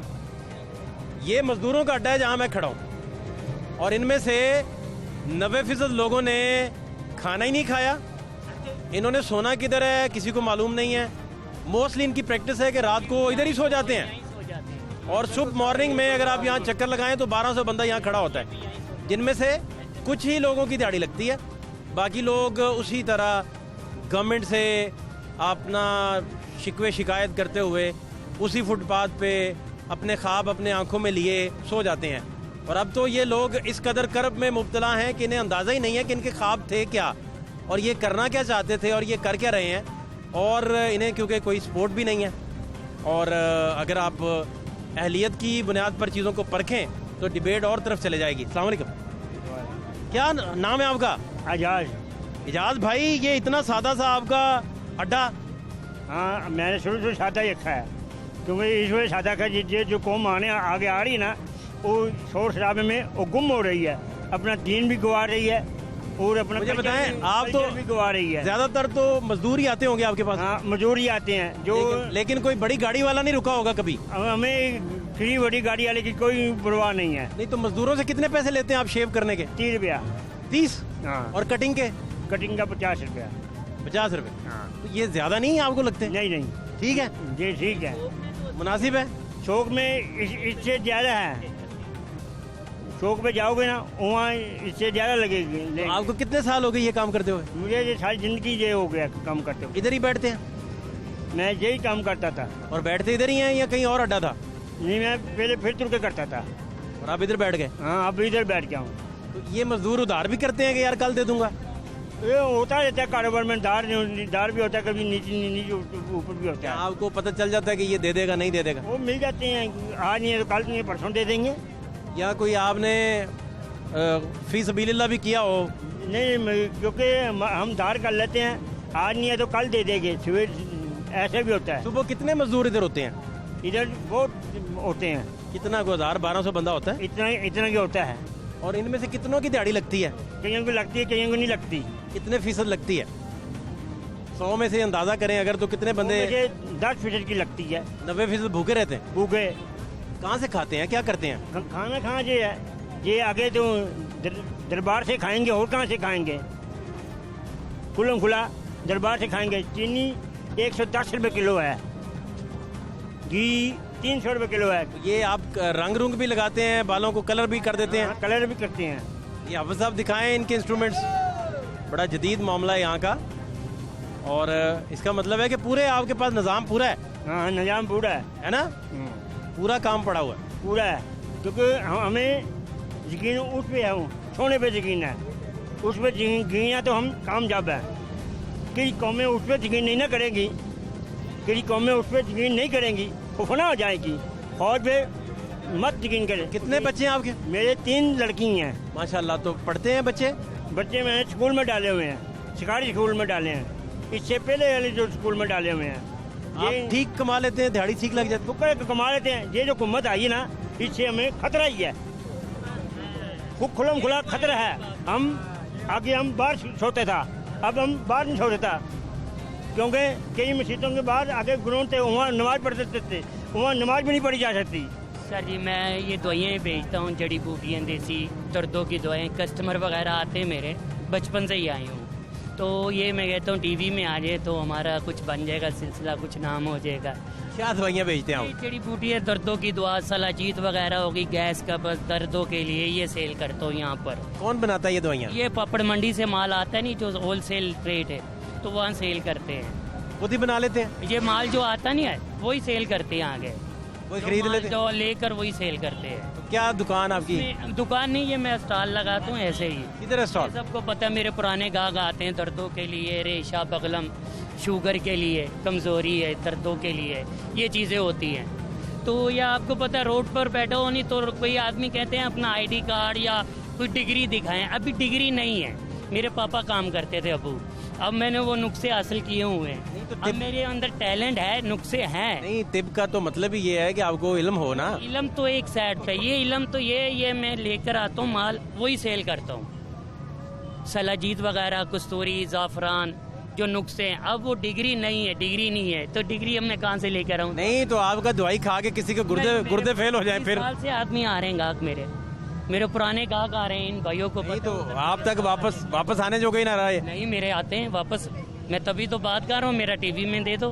ये मजदूरों का अड्डा है जहां मैं खड़ा हूं, और इनमें से 90% लोगों ने खाना ही नहीं खाया। इन्होंने सोना किधर है किसी को मालूम नहीं है। मोस्टली इनकी प्रैक्टिस है कि रात को इधर ही सो जाते हैं, और सुबह मॉर्निंग में अगर आप यहाँ चक्कर लगाएं तो 1200 बंदा यहाँ खड़ा होता है, जिनमें से कुछ ही लोगों की दिहाड़ी लगती है, बाकी लोग उसी तरह गवर्नमेंट से अपना शिकवे शिकायत करते हुए उसी फुटपाथ पे अपने ख्वाब अपने आंखों में लिए सो जाते हैं। और अब तो ये लोग इस कदर कर्ब में मुब्तला हैं कि इन्हें अंदाज़ा ही नहीं है कि इनके ख्वाब थे क्या, और ये करना क्या चाहते थे, और ये कर क्या रहे हैं। और इन्हें क्योंकि कोई सपोर्ट भी नहीं है, और अगर आप अहलियत की बुनियाद पर चीज़ों को परखें तो डिबेट और तरफ चले जाएगी। अस्सलाम वालेकुम, क्या नाम है आपका? आजाज। इजाज़ भाई, ये इतना सादा सा आपका अड्डा? हाँ, मैंने शुरू से सादा ही रखा है, क्योंकि इस वजह सादा का जो कौम आने आगे आ रही ना, वो शोर शराबे में वो गुम हो रही है, अपना दीन भी गवा रही है, और अपना मुझे बताएं, आप तो भी गवा रही है। ज्यादातर तो मजदूर ही आते होंगे आपके पास? हाँ, मजदूर ही आते हैं जो, लेकिन कोई बड़ी गाड़ी वाला नहीं रुका होगा कभी? हमें फ्री बड़ी गाड़ी वाले की कोई परवाह नहीं है। नहीं तो मजदूरों से कितने पैसे लेते हैं आप शेव करने के? 30 रुपया। 30? हाँ। और कटिंग के? कटिंग का 50 रुपया। 50 रुपये? हाँ। तो ये ज्यादा नहीं है आपको लगते? नहीं नहीं, ठीक है जी, ठीक है, मुनासिब है। शौक में इससे ज़्यादा है, शौक पे जाओगे ना वहाँ इससे ज़्यादा लगेगी। आपको कितने साल हो गए ये काम करते हुए? मुझे ये सारी ज़िंदगी ये हो गया काम करते हुए। इधर ही बैठते हैं? मैं यही काम करता था। और बैठते इधर ही हैं या कहीं और अड्डा था? नहीं, मैं पहले फिर तुर के करता था। और आप इधर बैठ गए? हाँ, अब इधर बैठ गया हूँ। तो ये मजदूर उधार भी करते हैं कि यार कल दे दूंगा? ये होता रहता है कारोबार में, दार भी होता है, कभी नीचे ऊपर भी होता है। आपको पता चल जाता है कि ये दे देगा नहीं दे देगा? वो मिल जाते हैं, आज नहीं है तो कल नहीं है, परसों दे देंगे। या कोई आपने फी सबीलिल्लाह भी किया हो? नहीं, क्योंकि हम दार कर लेते हैं, आज नहीं है तो कल दे देंगे, ऐसे भी होता है। सुबह कितने मजदूर इधर होते हैं? इधर बहुत होते हैं। कितना? 1000-1200 बंदा होता है? इतना की होता है। और इनमें से कितनों की दिहाड़ी लगती है? कईयों को लगती है, कईयों को नहीं लगती। कितने फीसद लगती है? 100 में से अंदाजा करें अगर तो कितने बंदे? 10% की लगती है। 90% भूखे रहते हैं? भूखे। कहाँ से खाते हैं, क्या करते हैं? खाना ये है, ये आगे तो दरबार से खाएंगे और कहाँ से खाएंगे? खुलम खुला दरबार से खाएंगे। चीनी 110 रुपये किलो है, घी 300 रुपये किलो है। ये आप रंग रुंग भी लगाते हैं, बालों को कलर भी कर देते हैं? हाँ, कलर भी करते हैं। ये हाफिज साहब दिखाएं इनके इंस्ट्रूमेंट्स, बड़ा जदीद मामला है यहाँ का। और इसका मतलब है कि पूरे आपके पास निज़ाम पूरा है? हाँ, निज़ाम पूरा है ना? पूरा काम पड़ा हुआ है? पूरा है, क्योंकि हमें यकीन उस पे है, सोने पे यकीन है, उस पर यकीन है तो हम कामयाब हैं। कई कौमें उस पर यकीन नहीं ना करेंगी, कई कौमें उस पर यकीन नहीं करेंगी, वो फना हो जाएगी। फौज पे मत यकीन करें। कितने बच्चे हैं आपके? मेरे 3 लड़की हैं। माशाल्लाह। तो पढ़ते हैं बच्चे? बच्चे मैंने स्कूल में डाले हुए हैं, शिकारी स्कूल में डाले हैं, इससे पहले वाले जो स्कूल में डाले हुए हैं। ये ठीक कमा लेते हैं, दिहाड़ी ठीक लग जाती है? कमा लेते हैं। ये जो हुकूमत आई है ना, इससे हमें खतरा ही है, खुलम खुला खतरा है। हम आगे हम बाहर छोड़ते था, अब हम बाहर नहीं छोड़ते था, क्योंकि कई मस्जिदों के बाहर आगे ग्राउंड थे, वहाँ नमाज पढ़ते थे, वहाँ नमाज भी नहीं पढ़ी जा सकती। सर जी मैं ये दवाइयाँ बेचता हूँ, जड़ी बूटियाँ, देसी दर्दों की दवाएँ। कस्टमर वगैरह आते हैं मेरे, बचपन से ही आई हूँ, तो ये मैं कहता हूँ टीवी में आ जाए तो हमारा कुछ बन जाएगा सिलसिला, कुछ नाम हो जाएगा। क्या दवाइयाँ बेचते हैं आप? जड़ी बूटी है, दर्दों की दवा, सलाजीत वगैरह होगी, गैस का, बस दर्दों के लिए ये सेल करता हूँ यहाँ पर। कौन बनाता है ये दवाइयाँ? ये पापड़ मंडी से माल आता है नहीं, जो होलसेल रेट है, तो वहाँ सेल करते हैं। खुद ही बना लेते हैं? ये माल जो आता नहीं है वही सेल करते हैं, आगे वही खरीद लेते हैं, जो लेकर वही सेल करते हैं। तो क्या दुकान आपकी? दुकान नहीं, ये मैं स्टॉल लगाता हूँ ऐसे ही। किधर स्टॉल? सबको पता है, मेरे पुराने गाहक आते हैं दर्दों के लिए, रेशा, बगलम, शुगर के लिए, कमज़ोरी है, दर्दों के लिए ये चीज़ें होती हैं। तो या आपको पता है रोड पर बैठा हो नहीं तो कोई आदमी कहते हैं अपना आईडी कार्ड या कोई डिग्री दिखाएं। अभी डिग्री नहीं है, मेरे पापा काम करते थे अबू, अब मैंने वो नुस्खे हासिल किए हुए हैं। तो अब मेरे अंदर टैलेंट है, नुस्खे हैं। नहीं, तिब का तो मतलब ही ये है कि आपको इल्म हो ना। इल्म तो एक साइड पे, ये इल्म तो ये मैं लेकर आता हूँ माल, वही सेल करता हूँ। सलाजीत वगैरह, कस्तूरी, ज़ाफ़रान, जो नुस्खे हैं। अब वो डिग्री नहीं है, डिग्री नहीं है, तो डिग्री अब मैं कहाँ से लेकर आऊँ? नहीं तो आपका दवाई खा के किसी के गुर्दे फेल हो जाए फिर? साल से आदमी आ रहे हैं गाहक, मेरे पुराने गाहक आ रहे हैं, इन भाइयों को नहीं तो आप तक वापस आने जो गई ना रहा है? नहीं, मेरे आते हैं वापस, मैं तभी तो बात कर रहा हूँ। मेरा टीवी में दे दो,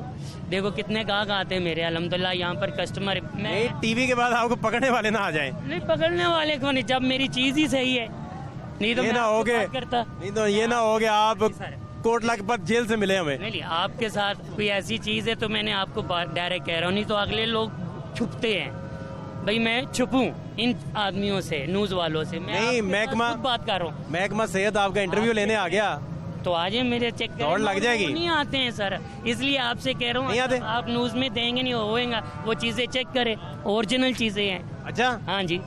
देखो कितने गाहक आते हैं मेरे, अल्हम्दुलिल्लाह यहाँ पर कस्टमर। नहीं, टीवी के बाद आपको पकड़ने वाले ना आ जाए? नहीं, पकड़ने वाले को नहीं, जब मेरी चीज ही सही है। नहीं तो ये ना हो गए, करता। नहीं तो ये ना हो गया आप कोट लखपत जेल से मिले हमें। नहीं, आपके साथ कोई ऐसी चीज है तो मैंने आपको डायरेक्ट कह रहा हूँ, नहीं तो अगले लोग छुपते हैं। भाई मैं छुपूं इन आदमियों से, न्यूज वालों से? नहीं, महकमा बात कर रहा हूँ, महकमा सेहत आपका इंटरव्यू लेने आ गया तो आज मेरे चेक दौड़ लग जाएगी। नहीं आते हैं सर, इसलिए आपसे कह रहा हूँ, आप न्यूज में देंगे नहीं होएगा, वो चीजें चेक करें, ओरिजिनल चीजें हैं। अच्छा, हाँ जी,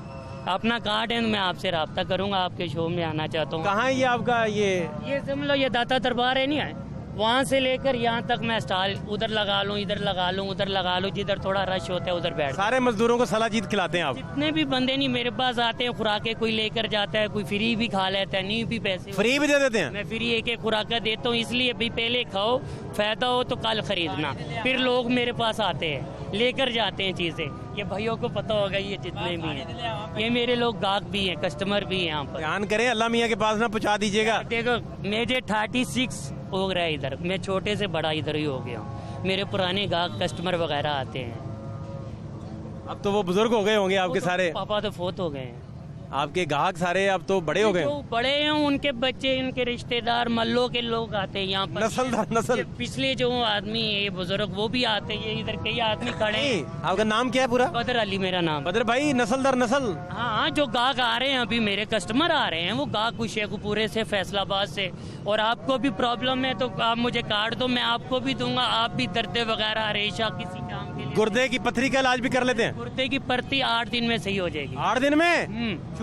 अपना कार्ड है, मैं आपसे रब्ता करूंगा, आपके शो में आना चाहता हूँ। कहाँ है ये आपका? ये समझ लो, ये दाता दरबार है नहीं है, वहाँ से लेकर यहाँ तक मैं स्टॉल उधर लगा लूँ, इधर लगा लूँ, उधर लगा लूँ, जिधर थोड़ा रश होता है उधर बैठ। सारे मजदूरों को सलाजीत खिलाते हैं आप? जितने भी बंदे नहीं मेरे पास आते हैं, खुराकें कोई लेकर जाता है, कोई फ्री भी खा लेता है, नहीं भी पैसे फ्री भी दे देते हैं? मैं फ्री एक खुराका देता हूँ, इसलिए भी पहले खाओ, फायदा हो तो कल खरीदना। फिर लोग मेरे पास आते हैं, लेकर जाते हैं चीजें। ये भाइयों को पता होगा, ये जितने भी हैं, ये मेरे लोग गाहक भी हैं, कस्टमर भी हैं। यहाँ पर ध्यान करें, अल्लाह मियाँ के पास ना पहुँचा दीजिएगा। देखो मुझे 36 हो रहा है इधर, मैं छोटे से बड़ा इधर ही हो गया हूँ, मेरे पुराने गाहक कस्टमर वगैरह आते हैं। अब तो वो बुजुर्ग हो गए होंगे आपके सारे? पापा तो फोत हो गए हैं, आपके गाहक सारे अब तो बड़े हो गए? जो बड़े हैं उनके बच्चे, उनके रिश्तेदार, मल्लों के लोग आते हैं यहाँ पर। नस्ल पिछले जो आदमी है, ये बुजुर्ग, वो भी आते हैं। ये इधर कई आदमी खड़े हैं। आपका नाम क्या है पूरा? बदर अली मेरा नाम। बदर भाई, नस्ल दर नस्ल। हाँ, जो गाहक आ रहे हैं अभी, मेरे कस्टमर आ रहे हैं, वो गाहक शेखुपुरे से, फैसलाबाद से। और आपको भी प्रॉब्लम है तो आप मुझे कार्ड दो, मैं आपको भी दूंगा। आप भी दर्द वगैरह, रेशा, किसी काम के लिए, गुर्दे की पथरी का इलाज भी कर लेते हैं? गुर्दे की पथरी 8 दिन में सही हो जाएगी। 8 दिन में?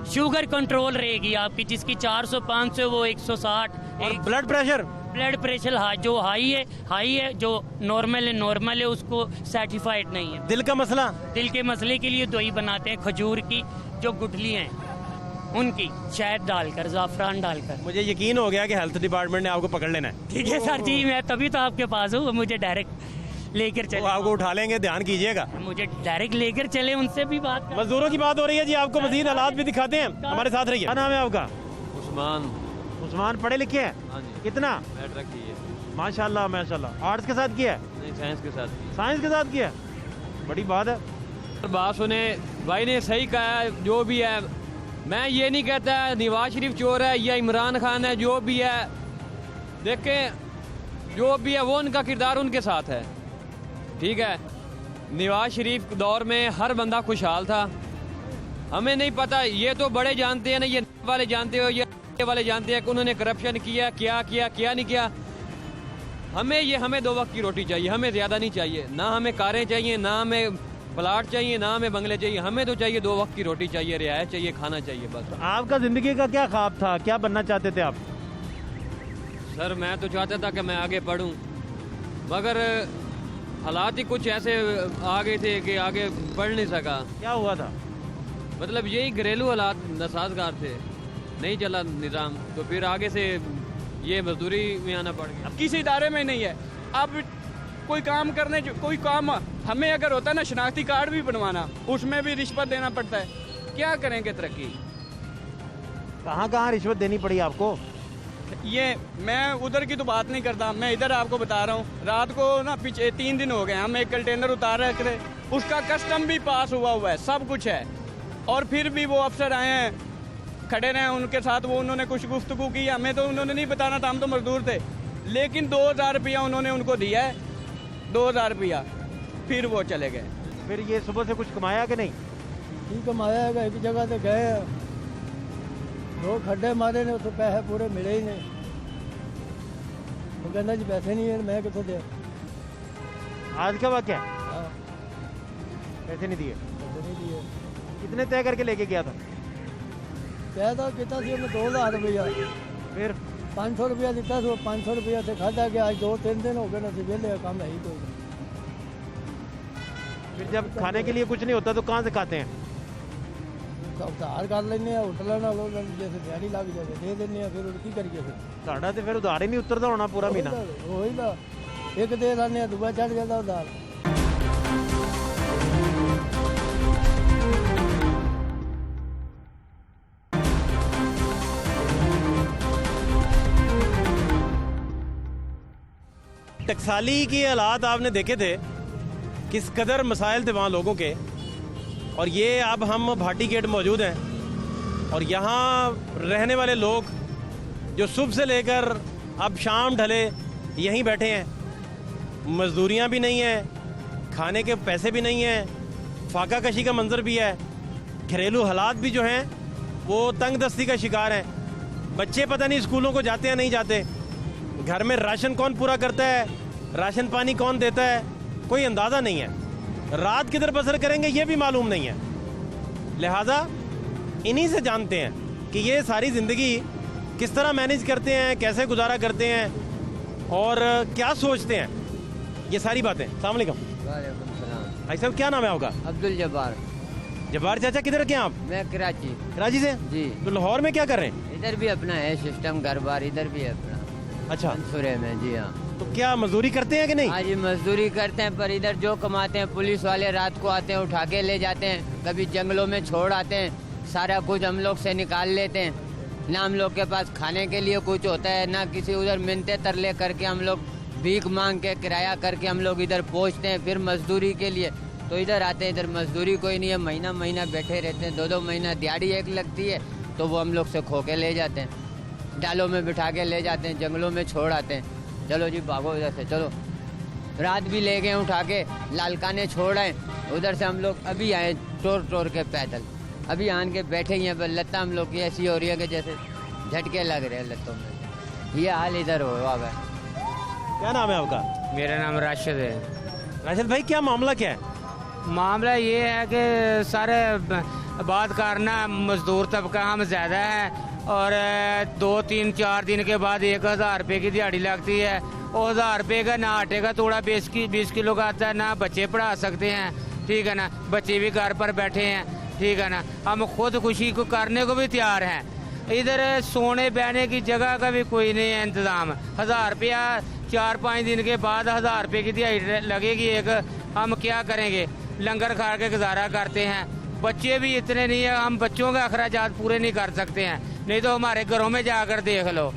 शुगर कंट्रोल रहेगी आपकी, जिसकी 400 500 वो 160। और ब्लड प्रेशर? ब्लड प्रेशर जो हाई है, जो नॉर्मल है, उसको सर्टिफाइड नहीं है। दिल का मसला? दिल के मसले के लिए दवाई बनाते हैं खजूर की, जो गुठली हैं उनकी, शहद डालकर, ज़ाफ़रान डालकर। मुझे यकीन हो गया कि हेल्थ डिपार्टमेंट ने आपको पकड़ लेना है। ठीक है सर जी, मैं तभी तो आपके पास हूँ, मुझे डायरेक्ट लेकर चले। वो आपको उठा लेंगे, ध्यान कीजिएगा। मुझे डायरेक्ट लेकर चले, उनसे भी बात कर। मजदूरों की बात हो रही है जी, आपको मजीद हालात भी दिखाते हैं, हमारे साथ रहिए। क्या नाम है आपका? उस्मान। उस्मान पढ़े लिखे हैं? हाँ जी। कितना? मैट्रिक की है। माशाल्लाह माशाल्लाह। आर्ट्स के साथ किया है? नहीं, साइंस के साथ की। साइंस के साथ किया है, बड़ी बात है। बात सुने, भाई ने सही कहा है, जो भी है। मैं ये नहीं कहता नवाज शरीफ चोर है या इमरान खान है, जो भी है देखें, जो भी है वो उनका किरदार उनके साथ है, ठीक है। नवाज शरीफ दौर में हर बंदा खुशहाल था। हमें नहीं पता, ये तो बड़े जानते हैं ना, ये वाले जानते हो, ये वाले जानते हैं कि उन्होंने करप्शन किया, क्या नहीं किया। हमें 2 वक्त की रोटी चाहिए, हमें ज़्यादा नहीं चाहिए। ना हमें कारें चाहिए, ना हमें प्लाट चाहिए, ना हमें बंगले चाहिए। हमें तो चाहिए 2 वक्त की रोटी चाहिए, रियायत चाहिए, खाना चाहिए, बस। आपका जिंदगी का क्या ख्वाब था, क्या बनना चाहते थे आप? सर मैं तो चाहता था कि मैं आगे पढूं, मगर हालात ही कुछ ऐसे आ गए थे कि आगे बढ़ नहीं सका। क्या हुआ था? मतलब यही घरेलू हालात नासाजगार थे, नहीं चला निज़ाम, तो फिर आगे से ये मजदूरी में आना पड़ गया। अब किसी इदारे में नहीं है, अब कोई काम करने, कोई काम हमें अगर होता है ना, शनाख्ती कार्ड भी बनवाना, उसमें भी रिश्वत देना पड़ता है। क्या करेंगे तरक्की? कहाँ रिश्वत देनी पड़ी आपको? ये मैं उधर की तो बात नहीं करता, मैं इधर आपको बता रहा हूँ। रात को ना पीछे 3 दिन हो गए, हम एक कंटेनर उतार रहे थे, उसका कस्टम भी पास हुआ है, सब कुछ है, और फिर भी वो अफसर आए हैं, खड़े रहे उनके साथ, वो उन्होंने कुछ गुफ्तगू की, हमें तो उन्होंने नहीं बताना था, हम तो मजदूर थे। लेकिन 2000 रुपया उन्होंने उनको दिया है, 2000 रुपया, फिर वो चले गए। फिर ये सुबह से कुछ कमाया कि नहीं? ठीक कमाया है, एक जगह से गए, 2 खड्डे मारे ने, तो पैसे पूरे मिले ही नहीं। वो कहना जी पैसे नहीं है, मैं कितों दे। आज का वाक़या है? पैसे नहीं दिए? कितने तय करके लेके गया था? तय तो कितना सी 2000 रुपया, फिर 500 रुपया दिता था, 500 रुपया से खाता गया। आज 2-3 दिन हो गए ना, वेले काम है ही कोई। फिर जब खाने के लिए कुछ नहीं होता तो कहाँ से खाते हैं? उधार कर लेने, होटलों नालों जैसे दिहाड़ी लग जाए दे देने, फिर की करिए? फिर साढ़ा तो फिर उधार ही नहीं उतरता होना पूरा महीना। वही ना, एक दे लाने, दूसरा चढ़ जाता उधार। टकसाली के हालात आपने देखे थे, किस कदर मसाइल थे वहाँ लोगों के। और ये अब हम भाटी गेट मौजूद हैं, और यहाँ रहने वाले लोग जो सुबह से लेकर अब शाम ढले यहीं बैठे हैं। मजदूरियाँ भी नहीं हैं, खाने के पैसे भी नहीं हैं, फाका कशी का मंजर भी है, घरेलू हालात भी जो हैं वो तंग दस्ती का शिकार हैं। बच्चे पता नहीं स्कूलों को जाते हैं नहीं जाते, घर में राशन कौन पूरा करता है, राशन पानी कौन देता है, कोई अंदाज़ा नहीं है। रात किधर बसर करेंगे ये भी मालूम नहीं है। लिहाजा इन्हीं से जानते हैं कि ये सारी ज़िंदगी किस तरह मैनेज करते हैं, कैसे गुजारा करते हैं और क्या सोचते हैं, ये सारी बातें। अस्सलाम वालेकुम। भाई साहब क्या नाम है आपका? अब्दुल जब्बार। जब्बार चाचा किधर के हैं आप? मैं कराची। कराची से जी। तो लाहौर में क्या कर रहे हैं? इधर भी अपना है सिस्टम, घर बार इधर भी है अपना। अच्छा, मंसूरे में। जी हाँ। तो क्या मजदूरी करते हैं कि नहीं? हाँ जी, मजदूरी करते हैं, पर इधर जो कमाते हैं पुलिस वाले रात को आते हैं, उठा के ले जाते हैं, कभी जंगलों में छोड़ आते हैं, सारा कुछ हम लोग से निकाल लेते हैं। ना हम लोग के पास खाने के लिए कुछ होता है, ना किसी उधर मिन्नतें तरले करके हम लोग भीख मांग के किराया करके हम लोग इधर पहुँचते हैं। फिर मजदूरी के लिए तो इधर आते हैं, इधर मजदूरी कोई नहीं है, महीना महीना बैठे रहते हैं, 2-2 महीना दिहाड़ी एक लगती है, तो वो हम लोग से खो के ले जाते हैं, डालों में बिठा के ले जाते हैं, जंगलों में छोड़ आते हैं। चलो जी भागो इधर से, चलो। रात भी ले गए उठा के, लालकाने छोड़ आए, उधर से हम लोग अभी आए टोर के पैदल, अभी आन के बैठे ही हैं, पर लत्ता हम लोग की ऐसी हो रही है कि जैसे झटके लग रहे हैं लत्तों में। ये हाल इधर हुआ है। क्या नाम है आपका? मेरा नाम राशिद है। राशिद भाई क्या मामला क्या है? मामला ये है कि सारे बात करना मजदूर तबका हम ज़्यादा है, और 2-3-4 दिन के बाद 1000 रुपये की दिहाड़ी लगती है। और 1000 रुपये का ना आटे का तोड़ा 20 किलो का आता है, ना बच्चे पढ़ा सकते हैं, ठीक है ना, बच्चे भी घर पर बैठे हैं, ठीक है ना, हम खुद खुशी को करने को भी तैयार हैं। इधर सोने बहने की जगह का भी कोई नहीं है इंतज़ाम। 1000 रुपया 4-5 दिन के बाद 1000 रुपये की दिहाड़ी लगेगी एक, हम क्या करेंगे? लंगर खा के गुजारा करते हैं। बच्चे भी इतने नहीं है, हम बच्चों के अखराजात पूरे नहीं कर सकते हैं, नहीं तो हमारे घरों में जाकर देख लो।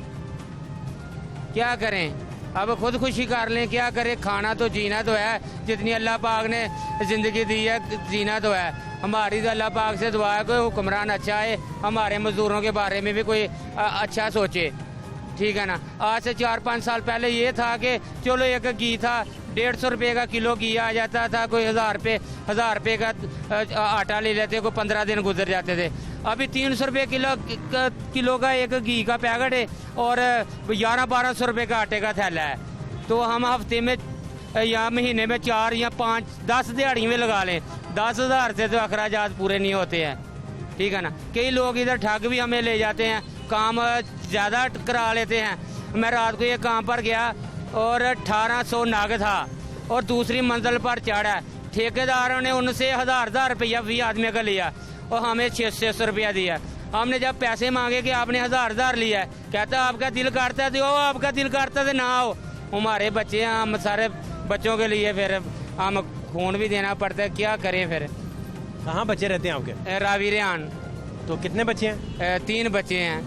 क्या करें? अब खुद खुशी कर लें, क्या करें? खाना तो जीना तो है, जितनी अल्लाह पाक ने ज़िंदगी दी है जीना तो है। हमारी तो अल्लाह पाक से दुआ है कोई हुक्मरान अच्छा है, हमारे मजदूरों के बारे में भी कोई अच्छा सोचे, ठीक है ना। आज से 4-5 साल पहले ये था कि चलो एक घी था 150 रुपये का किलो घी आ जाता था, कोई 1000 रुपये का आटा ले लेते, कोई 15 दिन गुजर जाते थे। अभी 300 रुपये किलो का एक घी का पैकेट है और 1100-1200 रुपये का आटे का थैला है। तो हम हफ्ते में या महीने में 4 या 5 10 दिहाड़ी में लगा लें, 10,000 से तो अखराजात पूरे नहीं होते हैं, ठीक है ना। कई लोग इधर ठग भी हमें ले जाते हैं, काम ज़्यादा करा लेते हैं। मैं रात को ये काम पर गया और 1800 नाग था और दूसरी मंजिल पर चढ़ा, ठेकेदारों ने उनसे 1000 रुपया 20 आदमी का लिया और हमें 600 रुपया दिया। हमने जब पैसे मांगे कि आपने 1000 लिया है, कहता आपका दिल करता है, आपका दिल करता है ना आओ। हमारे बच्चे हैं, हम सारे बच्चों के लिए फिर हम खून भी देना पड़ता है, क्या करें फिर। कहाँ बच्चे रहते हैं आपके? रावी रेहान। तो कितने बच्चे हैं? 3 बच्चे हैं।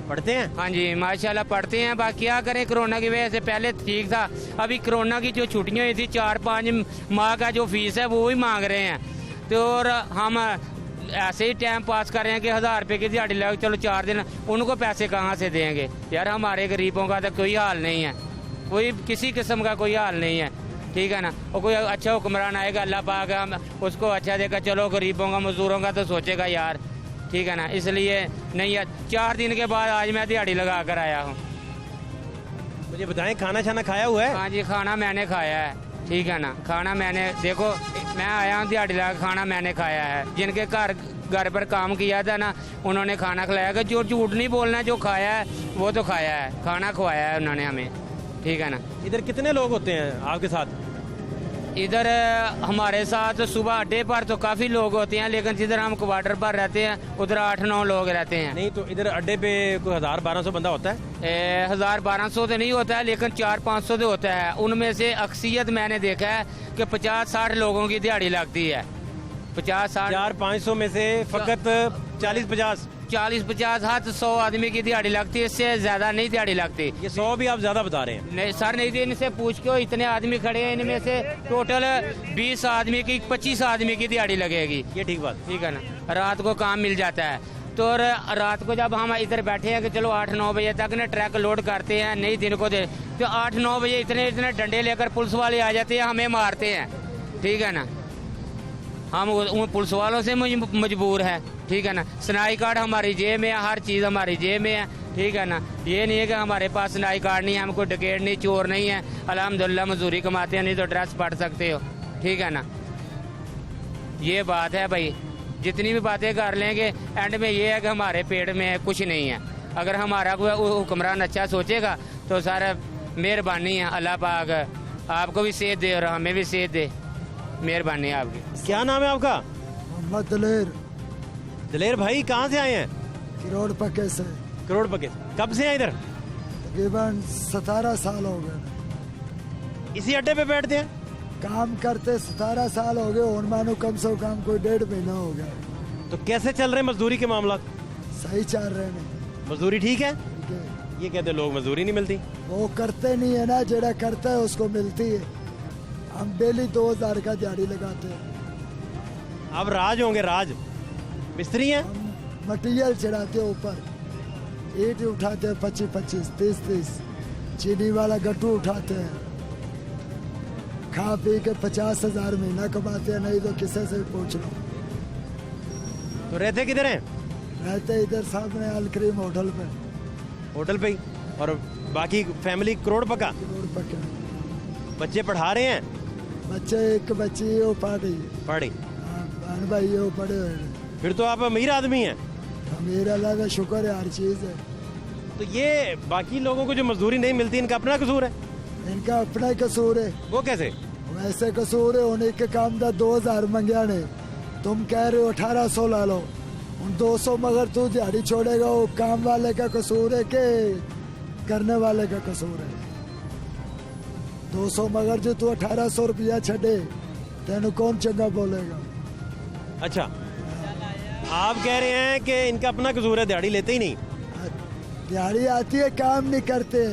पढ़ते हैं? हाँ जी माशाल्लाह पढ़ते हैं। बाकी क्या करें, कोरोना की वजह से पहले ठीक था, अभी कोरोना की जो छुट्टियाँ हुई थी 4-5 माह का जो फीस है वो ही मांग रहे हैं। तो और हम ऐसे ही टाइम पास कर रहे हैं कि 1000 रुपये की दिहाड़ी लग, चलो 4 दिन, उनको पैसे कहाँ से देंगे यार। हमारे गरीबों का तो कोई हाल नहीं है, कोई किसी किस्म का कोई हाल नहीं है, ठीक है ना। और कोई अच्छा हुक्मरान आएगा, अल्लाह पाक हम उसको अच्छा देगा, चलो गरीबों का मजदूरों का तो सोचेगा यार, ठीक है ना। इसलिए नहीं है, 4 दिन के बाद आज मैं दिहाड़ी लगा कर आया हूँ। मुझे बताएं, खाना छाना खाया हुआ है? हाँ जी खाना मैंने खाया है, ठीक है ना। खाना मैंने, देखो मैं आया हूँ दिहाड़ी लगा, खाना मैंने खाया है। जिनके घर पर काम किया था ना, उन्होंने खाना खिलाया, कि जो झूठ नहीं बोलना, जो खाया है वो तो खाया है, खाना खवाया है उन्होंने हमें, ठीक है ना। इधर कितने लोग होते हैं आपके साथ? इधर हमारे साथ सुबह अड्डे पर तो काफ़ी लोग होते हैं, लेकिन जिधर हम क्वार्टर पर रहते हैं उधर 8-9 लोग रहते हैं। नहीं तो इधर अड्डे पे कोई 1000-1200 बंदा होता है? 1000-1200 तो नहीं होता है, लेकिन 400-500 तो होता है। उनमें से अक्सरियत मैंने देखा है कि 50-60 लोगों की दिहाड़ी लगती है। 50-60 400-500 में से फकत 40-50 हाथ 100 आदमी की दिहाड़ी लगती है, इससे ज्यादा नहीं दिहाड़ी लगती। ये 100 भी आप ज्यादा बता रहे हैं? नहीं सर, नहीं थी, इनसे पूछ के इतने आदमी खड़े हैं, इनमें से टोटल 20 आदमी की 25 आदमी की दिहाड़ी लगेगी। ये ठीक बात, ठीक है ना। रात को काम मिल जाता है, तो रात को जब हम इधर बैठे हैं कि चलो 8-9 बजे तक ना ट्रक लोड करते हैं, नहीं दिन को दे, तो 8-9 बजे इतने डंडे लेकर पुलिस वाले आ जाते हैं, हमें मारते हैं, ठीक है ना। हम पुलिस वालों से मजबूर है, ठीक है ना। स्नाई कार्ड हमारी जेब में है, हर चीज़ हमारी जेब में है, ठीक है ना। ये नहीं है कि हमारे पास स्नाई कार्ड नहीं है, हम कोई डकैत नहीं, चोर नहीं है, अल्हम्दुलिल्लाह मजदूरी कमाते हैं, नहीं तो ड्रेस पढ़ सकते हो, ठीक है ना। ये बात है भाई, जितनी भी बातें कर लेंगे एंड में ये है कि हमारे पेट में कुछ नहीं है। अगर हमारा कोई हुक्मरान अच्छा सोचेगा तो सारा मेहरबानी है, अल्लाह पाक आपको भी सेहत दे और हमें भी सेहत दे, मेहरबानी है आपकी। क्या नाम है आपका? मोहम्मद दलेर। दलेर भाई कहाँ से आए हैं? करोड़ पक्के से। करोड़ पक्के? कब से हैं इधर? तकरीबन 17 साल हो गए। इसी अड्डे पे बैठते हैं? काम करते 17 साल हो गए, और मानो कम से कम कोई 1.5 महीना हो गया। तो कैसे चल रहे मजदूरी के मामला? सही चल रहे हैं। मजदूरी ठीक है? ये कहते लोग मजदूरी नहीं मिलती। वो करते नहीं है ना, जेड़ा करता है उसको मिलती है। हम डेली 2000 का दिहाड़ी लगाते हैं। अब राज होंगे, राज मिस्त्री हैं? मटीरियल चढ़ाते हैं ऊपर, ईंट उठाते हैं 25-25, 30-30, चीनी वाला गट्टू उठाते हैं, खा पी के 50,000 महीना कमाते हैं, नहीं तो किसी से पूछ लो। तो रहते किधर हैं? रहते इधर सामने अलक्रीम होटल पे। होटल पे ही? और बाकी फैमिली करोड़ पक्का? करोड़ पक्का। बच्चे पढ़ा रहे हैं? बच्चे एक बच्ची वो पढ़ रही, बहन भाई वो पढ़े हुए। फिर तो आप अमीर आदमी हैं। अमीर, अल्लाह का शुक्र है, हर चीज़ है। तो ये बाकी लोगों को जो मजदूरी नहीं मिलती, इनका अपना कसूर है? इनका अपना कसूर है। वो कैसे? वैसे कसूर है, उन्हीं के काम का 2000 मंगया ने, तुम कह रहे हो 1800 ला लो, उन 200 मगर तू दिहाड़ी छोड़ेगा, वो काम वाले का कसूर है कि करने वाले का कसूर है? 200 मगर जो तू 1800 रुपया छड़े तेन कौन चंगा बोलेगा। अच्छा, आप कह रहे हैं कि इनका अपना कसूर है, दिहाड़ी लेते ही नहीं। दिहाड़ी आती है, काम नहीं करते,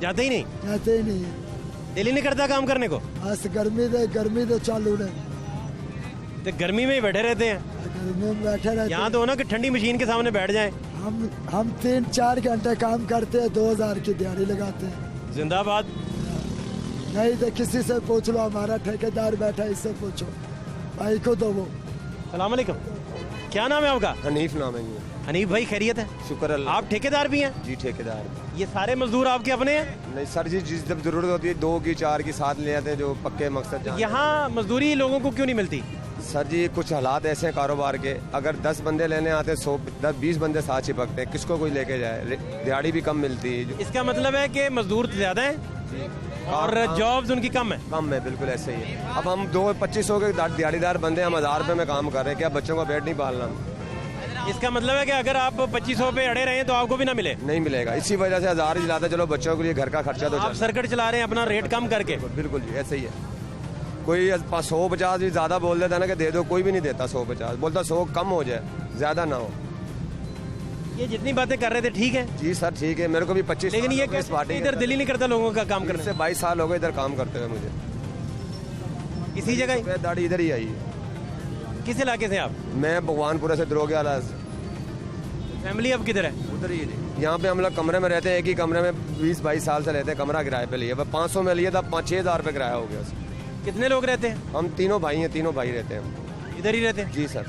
जाते ही नहीं, जाते ही नहीं, दिल ही नहीं करता काम करने को। आज गर्मी दे चालू है, तो गर्मी में ही बैठे रहते हैं। गर्मी में बैठे रहते यहाँ तो हो ना कि ठंडी मशीन के सामने बैठ जाएं। हम 3-4 घंटे काम करते हैं, 2000 की दिहाड़ी लगाते हैं। जिंदाबाद। नहीं तो किसी से पूछ लो, हमारा ठेकेदार बैठा है, इससे पूछो, भाई को दो वो। सलाम अलैकुम, क्या नाम है आपका? हनीफ नाम है। हनीफ भाई, खैरियत है? शुक्र अल्लाह। आप ठेकेदार भी हैं? जी ठेकेदार। ये सारे मजदूर आपके अपने हैं? नहीं सर जी, जिस जब जरूरत होती है 2 की 4 की साथ ले आते हैं, जो पक्के मकसद। यहाँ मजदूरी लोगों को क्यों नहीं मिलती? सर जी कुछ हालात ऐसे हैं कारोबार के, अगर 10 बंदे लेने आते 100-20 बंदे साथ चिपकते हैं, किसको कोई लेके जाए, दिहाड़ी भी कम मिलती है। इसका मतलब है कि मजदूर ज्यादा हैं और जॉब्स उनकी कम है। कम है, बिल्कुल ऐसे ही है। अब हम 2-2500 के दिहाड़ीदार बंदे, हम 1000 रुपये में काम कर रहे हैं, क्या बच्चों का पेट नहीं पालना। इसका मतलब है कि अगर आप 2500 पे अड़े रहे तो आपको भी ना मिले? नहीं मिलेगा, इसी वजह से 1000 ही दिलाते, चलो बच्चों के लिए घर का खर्चा तो आप सर्किट चला रहे हैं अपना रेट कम करके। बिल्कुल जी, ऐसे ही है। कोई 150 भी ज़्यादा बोल देता ना कि दे दो, कोई भी नहीं देता 150, बोलता 100 कम हो जाए, ज़्यादा ना हो। ये जितनी बातें कर रहे थे ठीक है? जी सर ठीक है, मेरे को भी 25। लेकिन ये इधर दिल ही नहीं करता लोगों का काम करने से। 22 साल हो गए इधर काम करते हुए मुझे, इसी जगह दाढ़ी इधर ही आई है। किस इलाके से आप? मैं भगवानपुरा से, द्रोग्याला। फैमिली अब किधर है? उधर ही है। यहाँ पे हम लोग कमरे में रहते हैं, एक ही कमरे में 20-22 साल से रहते हैं, कमरा किराए पे लिए, 500 में लिए था, 5-6 हज़ार रुपये किराया हो गया। कितने लोग रहते हैं? हम तीनों भाई हैं, तीनों भाई रहते हैं। इधर ही रहते हैं? जी सर,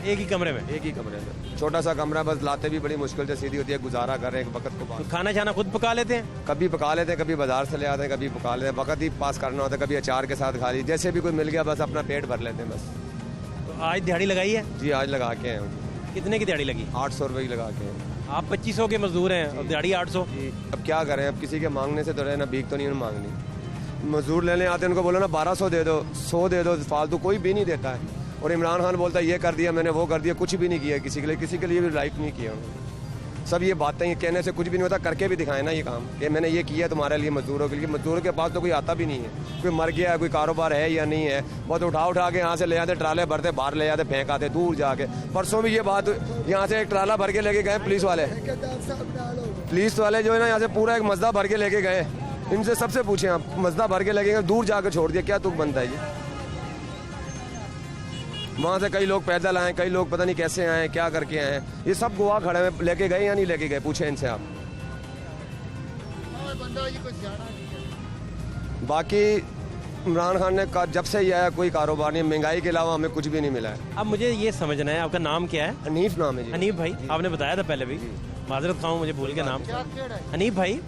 एक ही कमरे में? एक ही कमरे में, छोटा सा कमरा, बस लाते भी बड़ी मुश्किल से सीधी होती है, गुजारा कर रहे हैं वक्त को। तो खाना छाना खुद पका लेते हैं? कभी पका लेते हैं, कभी बाजार से ले आते हैं, कभी पका लेते हैं, वक्त ही पास करना होता है, कभी अचार के साथ खा ली, जैसे भी कोई मिल गया बस अपना पेट भर लेते हैं बस। तो आज दिहाड़ी लगाई है? जी आज लगा के हैं। कितने की दिहाड़ी लगी? 800 रुपये की लगा के हैं। आप 2500 के मजदूर हैं और दिहाड़ी 800? अब क्या करें, अब किसी के मांगने से तो रहना, भीख तो नहीं मांगनी। मजदूर लेने आते हैं, उनको बोलो ना 1200 दे दो, 100 दे दो, फालतू कोई भी नहीं देता है। और इमरान खान बोलता है ये कर दिया मैंने, वो कर दिया, कुछ भी नहीं किया किसी के लिए भी लाइक नहीं किया उन्होंने। सब ये बातें ये कहने से कुछ भी नहीं होता, करके भी दिखाए ना ये काम कि मैंने ये किया तुम्हारे लिए, मजदूरों के लिए। मजदूरों के पास तो कोई आता भी नहीं है, कोई मर गया है, कोई कारोबार है या नहीं है, बहुत उठा के यहाँ से ले आते, ट्राले भरते, बाहर ले जाते, फेंक आते दूर जाके। परसों भी ये बात, यहाँ से एक ट्राला भर के लेके गए पुलिस वाले जो है ना, यहाँ से पूरा एक मजदा भर के लेके गए। इनसे सबसे पूछे आप, मजदा भर के लेके गए, दूर जाके छोड़ दिया, क्या तुक बनता है ये। वहाँ से कई लोग पैदल आए, कई लोग पता नहीं कैसे आए, क्या करके आए, ये सब गोवा खड़े में, लेके गए या नहीं लेके गए, पूछे इनसे आप। बाकी इमरान खान ने जब से ये आया कोई कारोबार नहीं, महंगाई के अलावा हमें कुछ भी नहीं मिला है। अब मुझे ये समझना है, आपका नाम क्या है? हनीफ नाम है जी। हनीफ भाई, आपने बताया था पहले भी, माजरत खाऊं मुझे भूल के नाम। हनीफ भाई,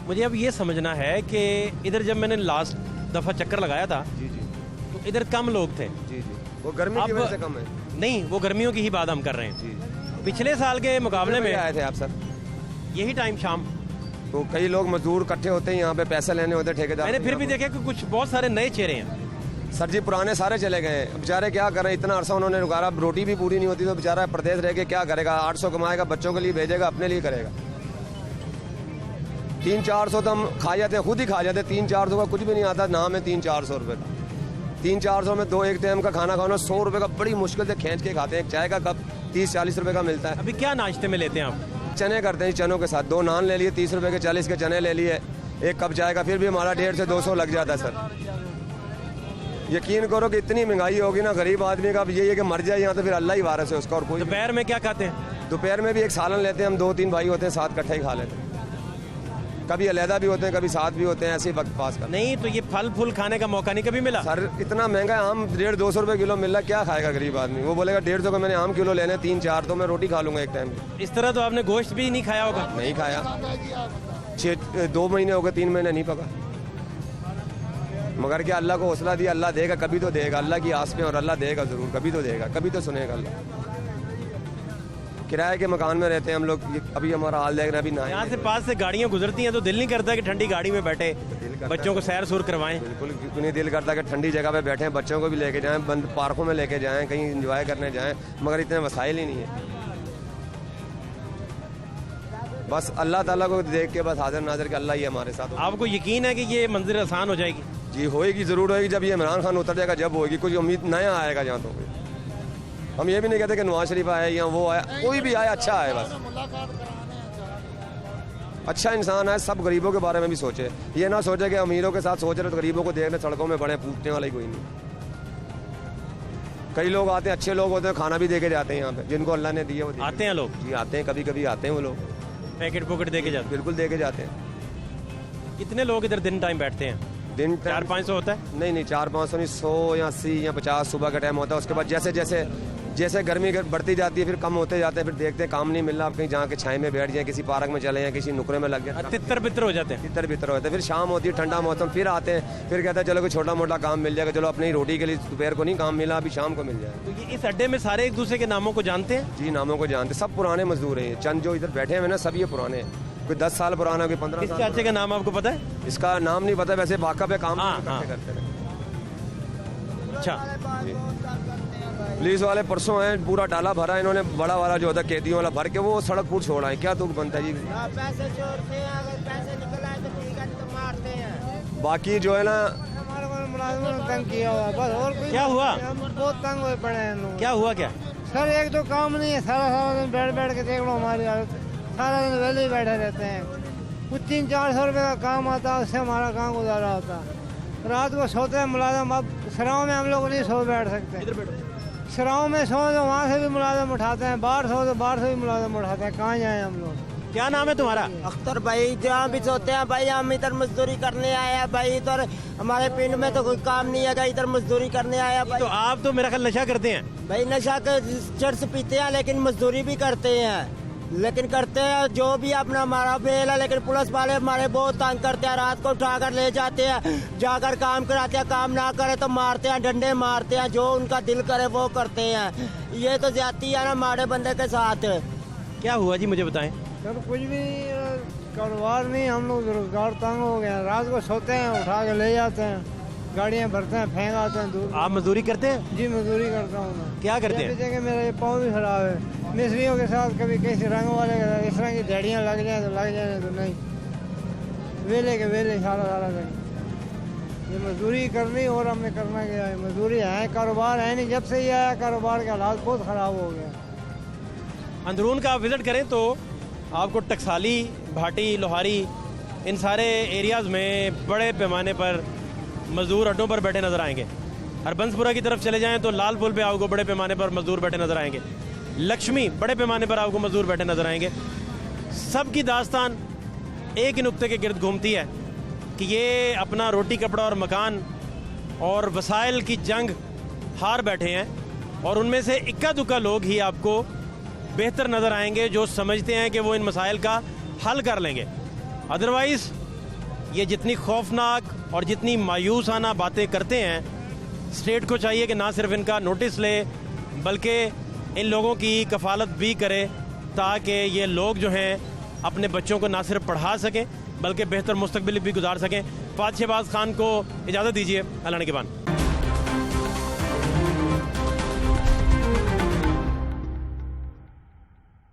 मुझे अब ये समझना है कि इधर जब मैंने लास्ट दफ़ा चक्कर लगाया था तो इधर कम लोग थे। वो गर्मी की वजह से कम है। नहीं, वो गर्मियों की ही बात हम कर रहे हैं। पिछले साल के मुकाबले में आए थे आप सर, यही टाइम शाम, तो कई लोग मजदूर इकट्ठे होते हैं यहाँ पे, पैसे लेने होते हैं ठेकेदार। मैंने फिर भी देखा कि कुछ बहुत सारे नए चेहरे हैं। सर जी पुराने सारे चले गए हैं, बेचारे क्या करें, इतना अरसा उन्होंने रुकारा, रोटी भी पूरी नहीं होती तो बेचारा प्रदेश रह के क्या करेगा। 800 कमाएगा, बच्चों के लिए भेजेगा, अपने लिए करेगा। 300-400 तो हम खा जाते हैं, खुद ही खा जाते हैं। 300-400 का कुछ भी नहीं आता, नाम है 300-400 रुपये का। 300-400 में 2 एक टाइम का खाना खाना, 100 रुपये का बड़ी मुश्किल से खींच के खाते हैं। एक चाय का कप 30-40 रुपये का मिलता है। अभी क्या नाश्ते में लेते हैं आप? चने करते हैं, चनों के साथ 2 नान ले लिए, 30 रुपये के 40 के चने ले लिए, एक कप चाय का, फिर भी हमारा 150 से 200 लग जाता है सर। यकीन करो कि इतनी महंगाई होगी ना, गरीब आदमी का अब यही है कि मर जाए यहाँ तो फिर अल्लाह ही वारिस है उसका। और कोई दोपहर में क्या खाते हैं? दोपहर में भी एक सालन लेते हैं हम, 2-3 भाई होते हैं, साथ इकट्ठे ही खा लेते हैं। कभी अलहदा भी होते हैं, कभी साथ भी होते हैं, ऐसे ही वक्त पास कर। नहीं तो ये फल फूल खाने का मौका नहीं कभी मिला? सर इतना महंगा आम 150-200 रुपये किलो मिल रहा, क्या खाएगा गरीब आदमी। वो बोलेगा 150 का मैंने आम किलो लेने, 3-4 तो मैं रोटी खा लूँगा एक टाइम की। इस तरह तो आपने गोश्त भी नहीं खाया होगा? नहीं खाया, 2 महीने हो गए, 3 महीने नहीं पका। मगर क्या अल्लाह को हौसला दिया, अल्लाह देगा, कभी तो देगा। अल्लाह की आस में, और अल्लाह देगा ज़रूर, कभी तो देगा, कभी तो सुनेगा अल्लाह। किराए के मकान में रहते हैं हम लोग, अभी हमारा हाल देख रहे हैं, अभी ना। यहाँ से पास से गाड़ियाँ गुजरती हैं तो दिल नहीं करता कि ठंडी गाड़ी में बैठे बच्चों को सैर सुर करवाएं? बिल्कुल नहीं दिल करता कि ठंडी जगह पे बैठे, बच्चों को भी लेके जाएं, बंद पार्कों में लेके जाएं, कहीं एंजॉय करने जाएं, मगर इतने वसाइल ही नहीं है। बस अल्लाह ताला को देख के बस हाजिर नाजिर के अल्लाह ही हमारे साथ। आपको यकीन है कि ये मंजिल आसान हो जाएगी? जी होएगी, ज़रूर होएगी। जब ये इमरान खान उतर जाएगा जब होएगी, कुछ उम्मीद नया आएगा जहाँ तो। हम ये भी नहीं कहते कि नवाज शरीफ आया या वो आया, कोई भी आया अच्छा आए, बस अच्छा इंसान है। सब गरीबों के बारे में भी सोचे, ये ना सोचे कि अमीरों के साथ सोच रहे तो गरीबों को देखने सड़कों में बड़े पूछने वाला ही कोई नहीं। कई लोग आते हैं, अच्छे लोग होते हैं, खाना भी दे के जाते हैं यहाँ पे, जिनको अल्लाह ने दिए वो आते हैं लोग। जी आते हैं, कभी कभी आते हैं वो लोग, पैकेट पोकेट दे के जाते हैं। बिल्कुल दे के जाते हैं। कितने लोग इधर दिन टाइम बैठते हैं? दिन 400-500 होता है? नहीं 400-500 नहीं, 100 या 80 या 50 सुबह का टाइम होता है। उसके बाद जैसे जैसे जैसे गर्मी बढ़ती जाती है फिर कम होते जाते हैं, फिर देखते हैं काम नहीं मिल रहा, आप कहीं जहाँ के छाई में बैठ जाए, किसी पार्क में चले जाएं, किसी नुकरे में लग जाए, तितर बितर हो जाते हैं। तितर बितर होते हैं। फिर शाम होती है, ठंडा मौसम, फिर आते हैं, फिर कहते हैं चलो कोई छोटा मोटा काम मिल जाएगा, चलो अपनी रोटी के लिए दोपहर को नहीं काम मिला, अभी शाम को मिल जाए। तो ये इस अड्डे में सारे एक दूसरे के नामों को जानते हैं? जी नामों को जानते, सब पुराने मजदूर हैं। चंद जो इधर बैठे हैं ना, सब ये पुराने हैं। कोई 10 साल पुराना, कोई 15 साल। इस चाचे का नाम आपको पता है? इसका नाम नहीं पता, वैसे वाक़ा पे काम करते हैं। अच्छा, पुलिस वाले परसों हैं, पूरा डाला भरा इन्होंने, बड़ा वाला जो होता है कैदियों वाला भर के वो सड़क पर छोड़ा है। क्या तुक बनता है जी? पैसे चोरते हैं, अगर पैसे निकल आए तो ठीक है, तो मारते हैं। बाकी जो है ना, तंग किया हुआ बस, और कोई क्या हुआ? हम बहुत तंग हुए पड़े हैं लोग। क्या हुआ? क्या सर एक तो काम नहीं है, सारा दिन बैठ के देख लो हमारी हालत, सारा दिन वेले ही बैठे रहते हैं। कुछ 300-400 रुपये का काम आता है, उससे हमारा काम गुजारा होता है। रात को सोते हैं मुलाजम, अब सराओं में हम लोग नहीं सो बैठ सकते। सराओं में सो तो वहाँ से भी मुलाजम उठाते हैं, बाहर सो तो बाहर से भी मुलाजम उठाते हैं। कहाँ जाए हम लोग? क्या नाम है तुम्हारा? अख्तर भाई। जहाँ भी सोते हैं भाई, हम इधर मजदूरी करने आए हैं भाई। इधर हमारे पिंड में तो कोई काम नहीं है, इधर मजदूरी करने आया भाई। तो आप तो मेरा ख्याल नशा करते हैं? भाई नशा कर चर्च पीते हैं, लेकिन मजदूरी भी करते हैं, लेकिन करते हैं जो भी अपना हमारा बेल है। लेकिन पुलिस वाले हमारे बहुत तंग करते हैं, रात को उठाकर ले जाते हैं, जाकर काम कराते हैं, काम ना करे तो मारते हैं, डंडे मारते हैं, जो उनका दिल करे वो करते हैं। ये तो ज्यादती है ना हमारे बंदे के साथ। क्या हुआ जी, मुझे बताएं। सर कुछ भी कारोबार नहीं, हम लोग बेरोजगार तंग हो गए हैं। रात को सोते हैं, उठा के ले जाते हैं, गाड़ियाँ भरते हैं, फेंक आते हैं दूर। आप मजदूरी करते हैं? जी मजदूरी करता हूँ मैं। क्या करते हैं? जगह मेरा ये पाँव भी खराब है, मिस्त्रियों के साथ कभी किसी रंग वाले के साथ इस तरह की झड़ियाँ लग जाए तो लग जाए, तो नहीं, वेले के वेले सारा दिन ये मजदूरी करनी। और हमने करना क्या है, मजदूरी है, कारोबार है नहीं। जब से ये आया कारोबार के हालात बहुत ख़राब हो गया। अंदरून का आप विज़िट करें तो आपको टकसाली, भाटी, लोहारी, इन सारे एरियाज़ में बड़े पैमाने पर मज़दूर अड्डों पर बैठे नज़र आएंगे। हरबंसपुरा की तरफ चले जाएं तो लाल पुल पे आपको बड़े पैमाने पर मज़दूर बैठे नज़र आएंगे। लक्ष्मी बड़े पैमाने पर आपको मज़दूर बैठे नज़र आएंगे। सब की दास्तान एक ही नुक्ते के गिर्द घूमती है कि ये अपना रोटी कपड़ा और मकान और वसाइल की जंग हार बैठे हैं, और उनमें से इक्का दुक्का लोग ही आपको बेहतर नज़र आएंगे जो समझते हैं कि वो इन मसाइल का हल कर लेंगे। अदरवाइज़ ये जितनी खौफनाक और जितनी मायूसाना बातें करते हैं, स्टेट को चाहिए कि ना सिर्फ इनका नोटिस ले बल्कि इन लोगों की कफालत भी करे, ताकि ये लोग जो हैं अपने बच्चों को ना सिर्फ पढ़ा सकें बल्कि बेहतर मुस्तकबिल भी गुजार सकें। फ़ात शहबाज खान को इजाज़त दीजिए। अल्लाह ने के बाद।